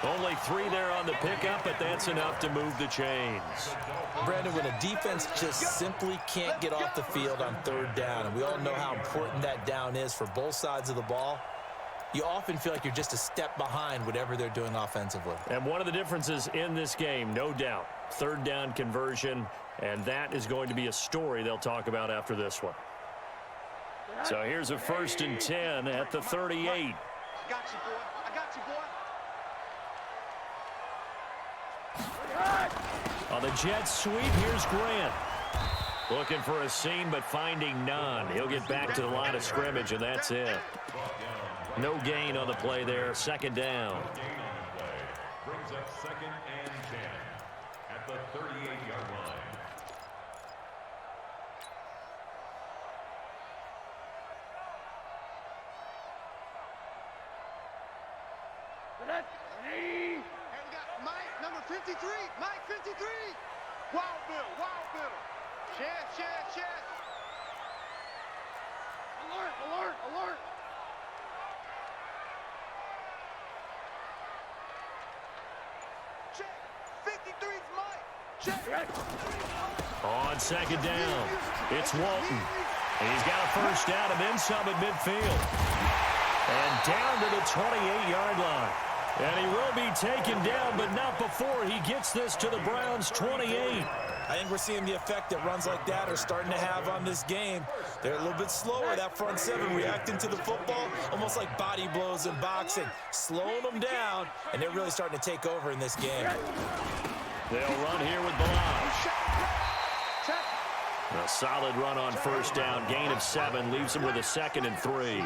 Speaker 6: Only 3 there on the pickup, but that's enough to move the chains.
Speaker 7: Brandon, when a defense just simply can't get off the field on 3rd down, and we all know how important that down is for both sides of the ball, you often feel like you're just a step behind whatever they're doing offensively.
Speaker 6: And one of the differences in this game, no doubt, 3rd down conversion, and that is going to be a story they'll talk about after this one. So here's a 1st and 10 at the 38.
Speaker 8: I got you, boy. I got you, boy.
Speaker 6: On the jet sweep, here's Grant. Looking for a seam, but finding none. He'll get back to the line of scrimmage, and that's it. No gain on the play there. 2nd down.
Speaker 9: Brings up 2nd and 10 at the 38-yard line.
Speaker 8: Hey, we got Mike, number 53. Mike, 53. Wild Bill, Wild Bill. Chest. Alert. Check. 53's Mike. Check.
Speaker 6: On 2nd down, it's Walton. And he's got a 1st down and then some at midfield. And down to the 28-yard line. And he will be taken down, but not before he gets this to the Browns' 28.
Speaker 7: I think we're seeing the effect that runs like that are starting to have on this game. They're a little bit slower, that front seven, reacting to the football, almost like body blows in boxing, slowing them down, and they're really starting to take over in this game.
Speaker 6: They'll run here with Balaj. A solid run on 1st down, gain of 7, leaves him with a 2nd and 3.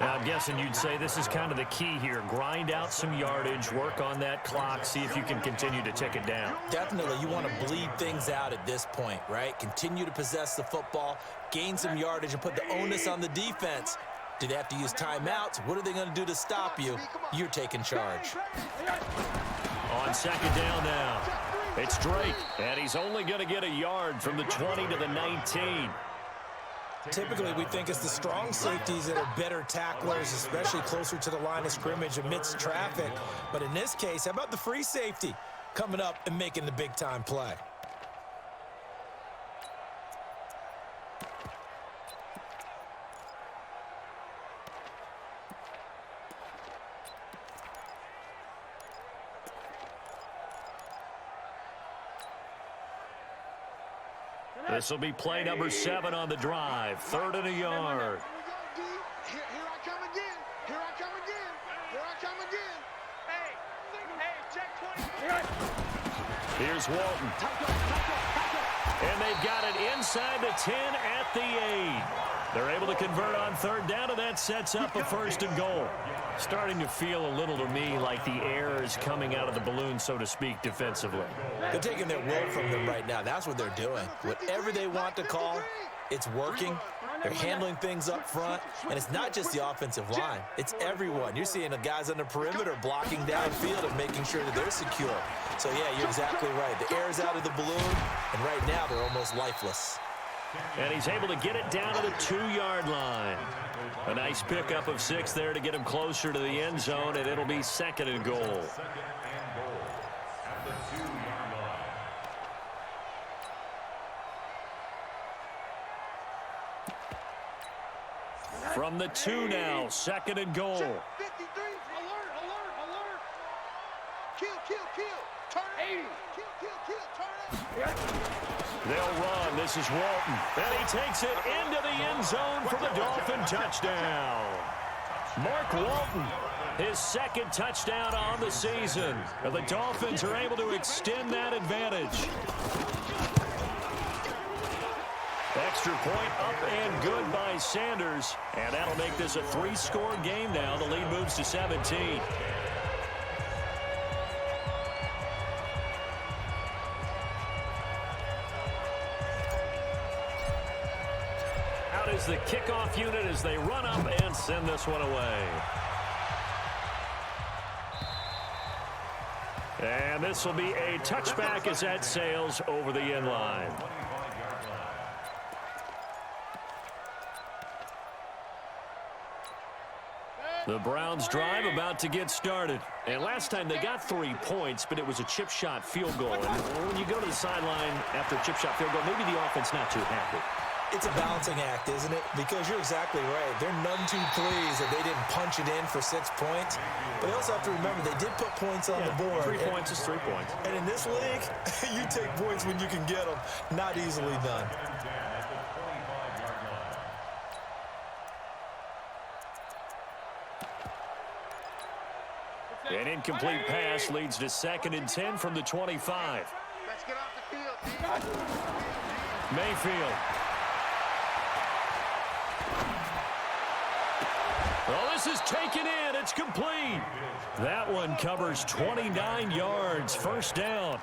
Speaker 6: Now, I'm guessing you'd say this is kind of the key here. Grind out some yardage, work on that clock, see if you can continue to tick it down.
Speaker 7: Definitely, you want to bleed things out at this point, right? Continue to possess the football, gain some yardage, and put the onus on the defense. Do they have to use timeouts? What are they going to do to stop you? You're taking charge.
Speaker 6: On 2nd down now, it's Drake, and he's only going to get a yard from the 20 to the 19.
Speaker 7: Typically, we think it's the strong safeties that are better tacklers, especially closer to the line of scrimmage amidst traffic. But in this case, how about the free safety coming up and making the big-time play?
Speaker 6: This will be play number 7 on the drive. 3rd and a yard.
Speaker 8: Here I come again. Hey, check 20.
Speaker 6: Here's Walton. And they've got it inside the 10 at the 8. They're able to convert on 3rd down, and that sets up a 1st and goal. Starting to feel a little to me like the air is coming out of the balloon, so to speak, defensively.
Speaker 7: They're taking their will from them right now. That's what they're doing. Whatever they want to call, it's working. They're handling things up front, and it's not just the offensive line. It's everyone. You're seeing the guys on the perimeter blocking downfield and making sure that they're secure. So, yeah, you're exactly right. The air is out of the balloon, and right now they're almost lifeless.
Speaker 6: And he's able to get it down to the 2-yard line. A nice pickup of 6 there to get him closer to the end zone, and it'll be 2nd and goal.
Speaker 9: 2nd and goal at the 2-yard line.
Speaker 6: From the 2 now, 2nd and goal.
Speaker 8: 53. Alert. Kill. Turn 80. Kill. Turn 80.
Speaker 6: They'll run. This is Walton. And he takes it into the end zone for the Dolphin touchdown. Mark Walton, his 2nd touchdown on the season. And the Dolphins are able to extend that advantage. Extra point up and good by Sanders. And that'll make this a 3-score game now. The lead moves to 17. Out is the kickoff unit as they run up and send this one away. And this will be a touchback as that sails over the end line. The Browns drive about to get started. And last time they got 3 points, but it was a chip shot field goal. And when you go to the sideline after a chip shot field goal, maybe the offense not too happy.
Speaker 7: It's a balancing act, isn't it? Because you're exactly right. They're none too pleased that they didn't punch it in for 6 points. But they also have to remember they did put points on the board.
Speaker 6: 3 points is 3 points.
Speaker 7: And in this league, you take points when you can get them. Not easily done.
Speaker 6: An incomplete pass leads to 2nd and 10 from the 25.
Speaker 8: Let's get off the field.
Speaker 6: Mayfield. Oh, this is taken in. It's complete. That one covers 29 yards. First down.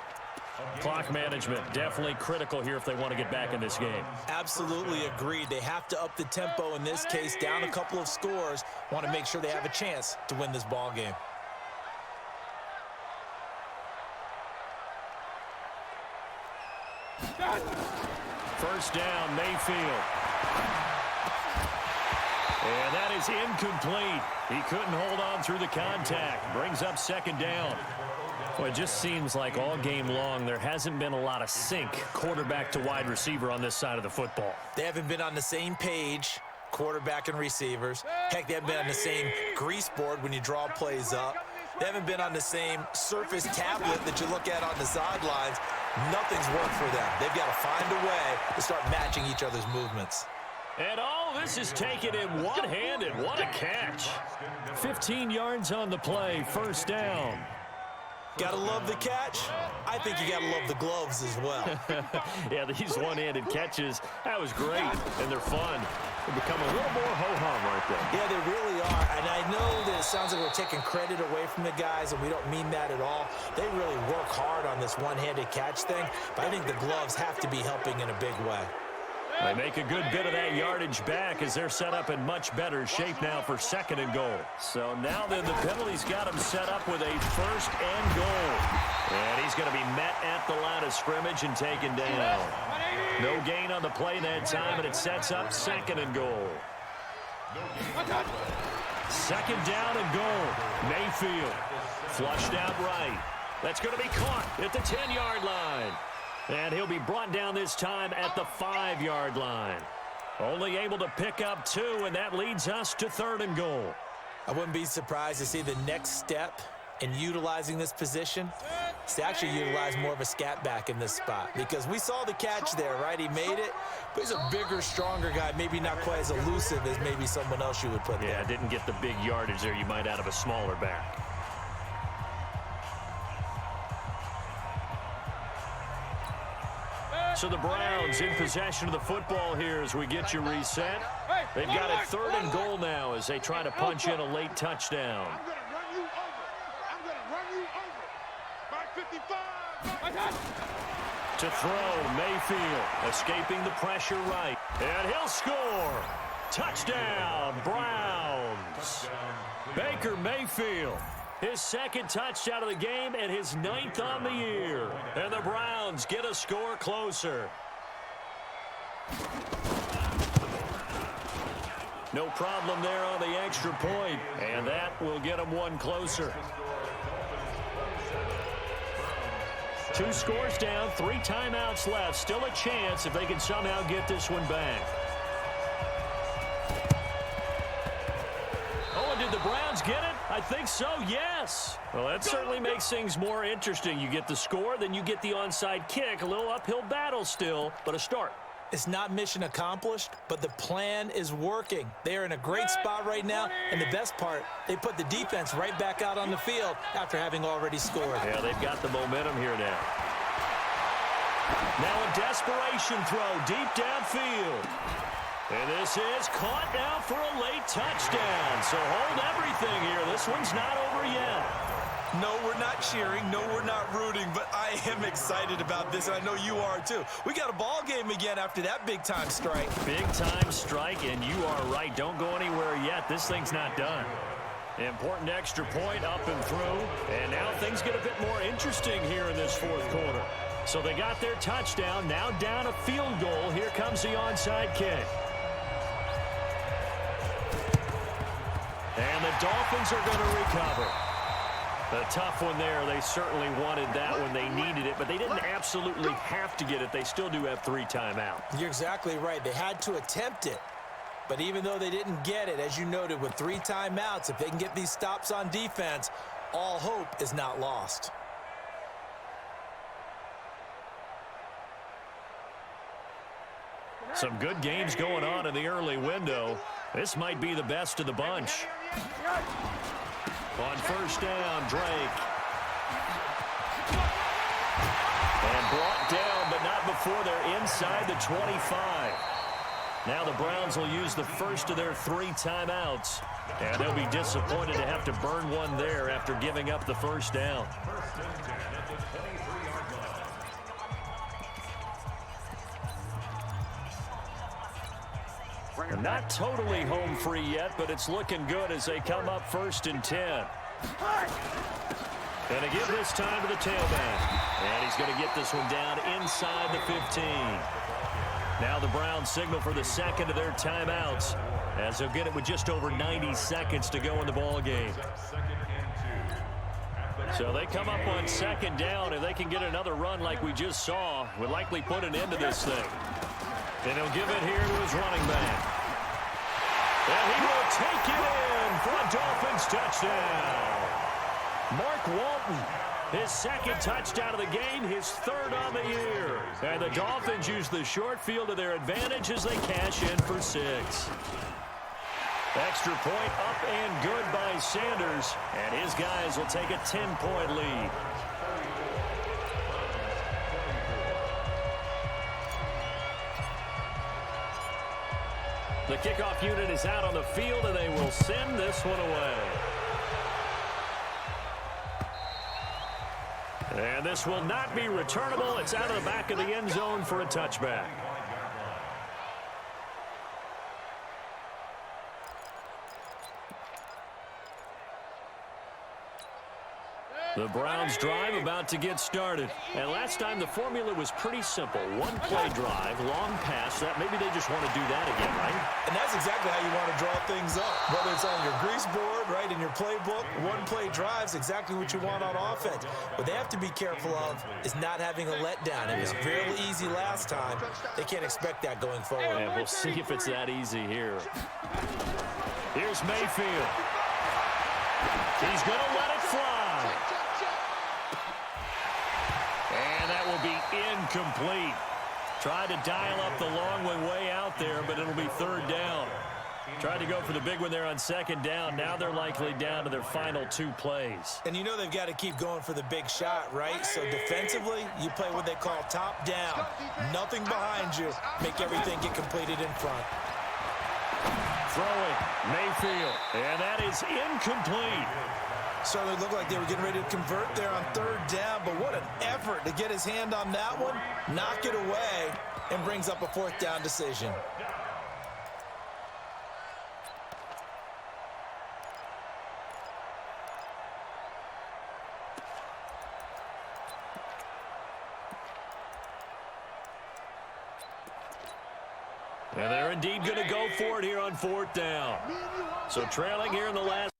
Speaker 6: Clock management definitely critical here if they want to get back in this game.
Speaker 7: Absolutely agreed. They have to up the tempo in this case, down a couple of scores. Want to make sure they have a chance to win this ball game.
Speaker 6: First down, Mayfield. And that is incomplete. He couldn't hold on through the contact. Brings up 2nd down. Well, it just seems like all game long there hasn't been a lot of sync quarterback to wide receiver on this side of the football.
Speaker 7: They haven't been on the same page, quarterback and receivers. Heck, they haven't been on the same grease board when you draw plays up. They haven't been on the same surface tablet that you look at on the sidelines. Nothing's worked for them. They've got to find a way to start matching each other's movements.
Speaker 6: And all this is taken in one-handed. What a catch. 15 yards on the play, first down.
Speaker 7: Gotta love the catch. I think you gotta love the gloves as well.
Speaker 6: Yeah, these one-handed catches, that was great, and they're fun. They become a little more ho-hum right there.
Speaker 7: Yeah, they really are, and I know that it sounds like we're taking credit away from the guys, and we don't mean that at all. They really work hard on this one-handed catch thing, but I think the gloves have to be helping in a big way.
Speaker 6: They make a good bit of that yardage back as they're set up in much better shape now for 2nd and goal. So now then the penalty's got him set up with a 1st and goal. And he's going to be met at the line of scrimmage and taken down. No gain on the play that time, and it sets up 2nd and goal. 2nd down and goal. Mayfield flushed out right. That's going to be caught at the 10-yard line. And he'll be brought down this time at the 5-yard line. Only able to pick up 2, and that leads us to 3rd and goal.
Speaker 7: I wouldn't be surprised to see the next step in utilizing this position is to actually utilize more of a scat back in this spot. Because we saw the catch there, right? He made it, but he's a bigger, stronger guy, maybe not quite as elusive as maybe someone else you would put there.
Speaker 6: Yeah, didn't get the big yardage there you might out of a smaller back. So the Browns in possession of the football here as we get you reset. They've got a 3rd and goal now as they try to punch in a late touchdown.
Speaker 8: I'm going to run you over. I'm going to run you over. By 55.
Speaker 6: To throw, Mayfield escaping the pressure right. And he'll score. Touchdown, Browns. Baker Mayfield. His 2nd touchdown of the game and his 9th on the year. And the Browns get a score closer. No problem there on the extra point, and that will get them 1 closer. 2 scores down, 3 timeouts left. Still a chance if they can somehow get this one back. Oh, and did the Browns get it? I think so, yes. Well, that certainly makes things more interesting. You get the score, then you get the onside kick. A little uphill battle still, but a start.
Speaker 7: It's not mission accomplished, but the plan is working. They are in a great spot right now, and the best part, they put the defense right back out on the field after having already scored.
Speaker 6: Yeah, they've got the momentum here now. Now a desperation throw deep downfield. And this is caught now for a late touchdown. So hold everything here. This one's not over yet.
Speaker 7: No, we're not cheering. No, we're not rooting. But I am excited about this, and I know you are too. We got a ball game again after that big-time strike.
Speaker 6: Big-time strike, and you are right. Don't go anywhere yet. This thing's not done. Important extra point up and through. And now things get a bit more interesting here in this 4th quarter. So they got their touchdown. Now down a field goal. Here comes the onside kick. And the Dolphins are going to recover. A tough one there. They certainly wanted that when they needed it, but they didn't absolutely have to get it. They still do have 3 timeouts.
Speaker 7: You're exactly right. They had to attempt it. But even though they didn't get it, as you noted, with 3 timeouts, if they can get these stops on defense, all hope is not lost.
Speaker 6: Some good games going on in the early window. This might be the best of the bunch. On first down, Drake. And brought down, but not before they're inside the 25. Now the Browns will use the first of their 3 timeouts. And they'll be disappointed to have to burn one there after giving up the first down.
Speaker 9: First and 10 at the 23-yard line.
Speaker 6: They're not totally home free yet, but it's looking good as they come up first and 10. And they give this time to the tailback. And he's going to get this one down inside the 15. Now the Browns signal for the second of their timeouts, as they'll get it with just over 90 seconds to go in the ball game. So they come up on second down. If they can get another run like we just saw, would likely put an end to this thing. And he'll give it here to his running back. And he will take it in for a Dolphins touchdown. Mark Walton, his second touchdown of the game, his third on the year. And the Dolphins use the short field to their advantage as they cash in for 6. Extra point up and good by Sanders. And his guys will take a 10-point lead. The kickoff unit is out on the field, and they will send this one away. And this will not be returnable. It's out of the back of the end zone for a touchback. The Browns drive about to get started. And last time the formula was pretty simple. One play drive, long pass. That maybe they just want to do that again, right?
Speaker 7: And that's exactly how you want to draw things up. Whether it's on your grease board, right, in your playbook, one play drive's exactly what you want on offense. What they have to be careful of is not having a letdown. It was fairly easy last time. They can't expect that going forward.
Speaker 6: And we'll see if it's that easy here. Here's Mayfield. He's going to let it fly. And that will be incomplete. Tried to dial up the long one way out there, but it'll be third down. Tried to go for the big one there on second down. Now they're likely down to their final 2 plays.
Speaker 7: And you know they've got to keep going for the big shot, right? So defensively, you play what they call top down. Nothing behind you. Make everything get completed in front.
Speaker 6: Throwing, Mayfield, and that is incomplete.
Speaker 7: Certainly looked like they were getting ready to convert there on third down, but what an effort to get his hand on that one, knock it away, and brings up a 4th down decision.
Speaker 6: And they're indeed going to go for it here on 4th down. So trailing here in the last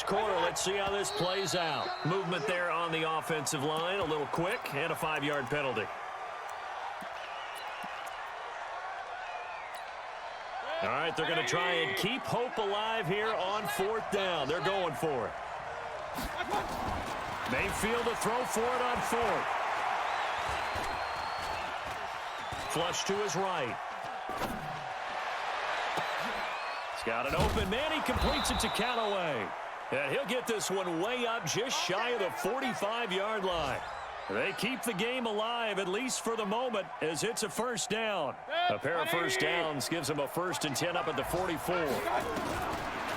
Speaker 6: quarter. Let's see how this plays out. Movement there on the offensive line, a little quick, and a 5-yard penalty. All right, they're going to try and keep hope alive here on 4th down. They're going for it. Mayfield to throw for it on 4th. Flush to his right. He's got an open man. He completes it to Callaway. And he'll get this one way up just shy of the 45-yard line. They keep the game alive, at least for the moment, as it's a 1st down. A pair of 1st downs gives them a 1st and 10 up at the 44.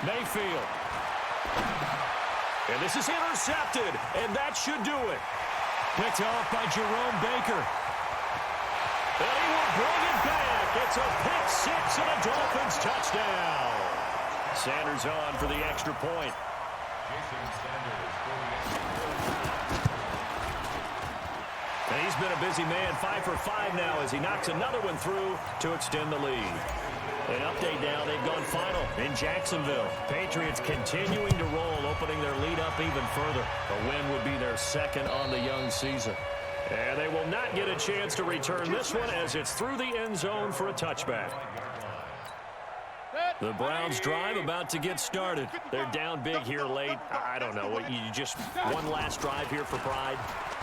Speaker 6: Mayfield. And this is intercepted, and that should do it. Picked off by Jerome Baker. And he will bring it back. It's a pick 6 and a Dolphins touchdown. Sanders on for the extra point. And he's been a busy man, 5 for 5 now as he knocks another one through to extend the lead. An update now, they've gone final in Jacksonville. Patriots continuing to roll, opening their lead up even further. A win would be their 2nd on the young season. And they will not get a chance to return this one as it's through the end zone for a touchback. The Browns drive about to get started. They're down big here late. I don't know. You just one last drive here for pride?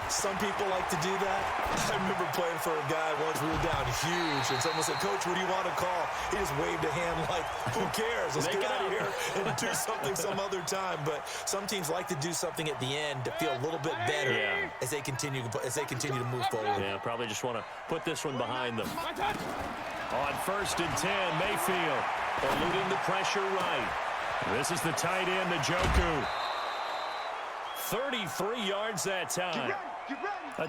Speaker 7: Some people like to do that. I remember playing for a guy once. We were down huge, and someone said, "Coach, what do you want to call?" He just waved a hand like, "Who cares? Let's get out of here and do something some other time." But some teams like to do something at the end to feel a little bit better as they continue to move forward.
Speaker 6: Yeah, probably just want to put this one behind them. On 1st and 10, Mayfield eluding the pressure right. This is the tight end, Njoku. 33 yards that time.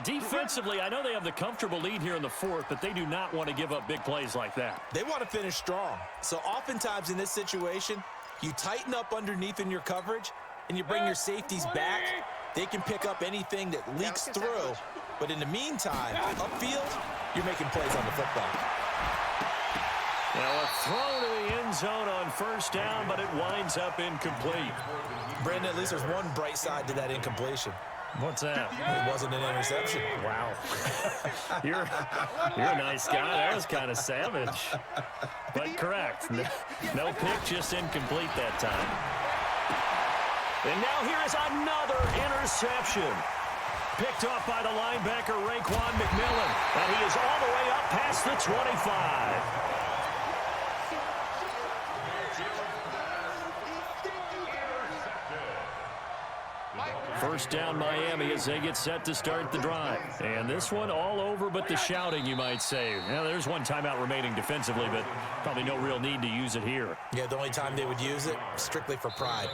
Speaker 6: Defensively, I know they have the comfortable lead here in the 4th, but they do not want to give up big plays like that.
Speaker 7: They want to finish strong. So oftentimes in this situation, you tighten up underneath in your coverage, and you bring your safeties back. They can pick up anything that leaks through. But in the meantime, upfield, you're making plays on the football.
Speaker 6: Now a throw to the end zone on 1st down, but it winds up incomplete.
Speaker 7: Brandon, at least there's one bright side to that incompletion.
Speaker 6: What's that?
Speaker 7: It wasn't an interception.
Speaker 6: Wow. You're a nice guy. That was kind of savage. But correct. No pick, just incomplete that time. And now here is another interception. Picked off by the linebacker, Raekwon McMillan. And he is all the way up past the 25. First down, Miami, as they get set to start the drive. And this one all over but the shouting, you might say. Now, there's one timeout remaining defensively, but probably no real need to use it here.
Speaker 7: Yeah, the only time they would use it, strictly for pride.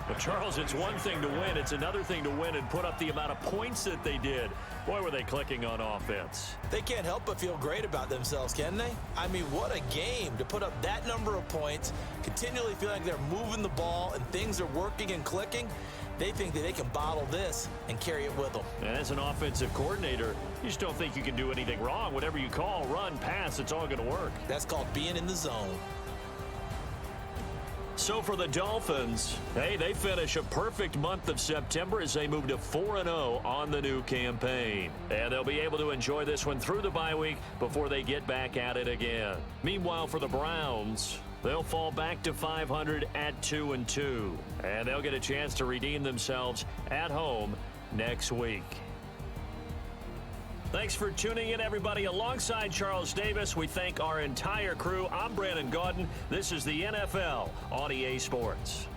Speaker 6: But, Charles, it's one thing to win. It's another thing to win and put up the amount of points that they did. Boy, were they clicking on offense.
Speaker 7: They can't help but feel great about themselves, can they? I mean, what a game to put up that number of points, continually feel like they're moving the ball and things are working and clicking. They think that they can bottle this and carry it with them.
Speaker 6: And as an offensive coordinator, you just don't think you can do anything wrong. Whatever you call, run, pass, it's all going to work.
Speaker 7: That's called being in the zone.
Speaker 6: So for the Dolphins, hey, they finish a perfect month of September as they move to 4-0 on the new campaign. And they'll be able to enjoy this one through the bye week before they get back at it again. Meanwhile, for the Browns, they'll fall back to 500 at 2-2. And they'll get a chance to redeem themselves at home next week. Thanks for tuning in, everybody. Alongside Charles Davis, we thank our entire crew. I'm Brandon Gaudin. This is the NFL on EA Sports.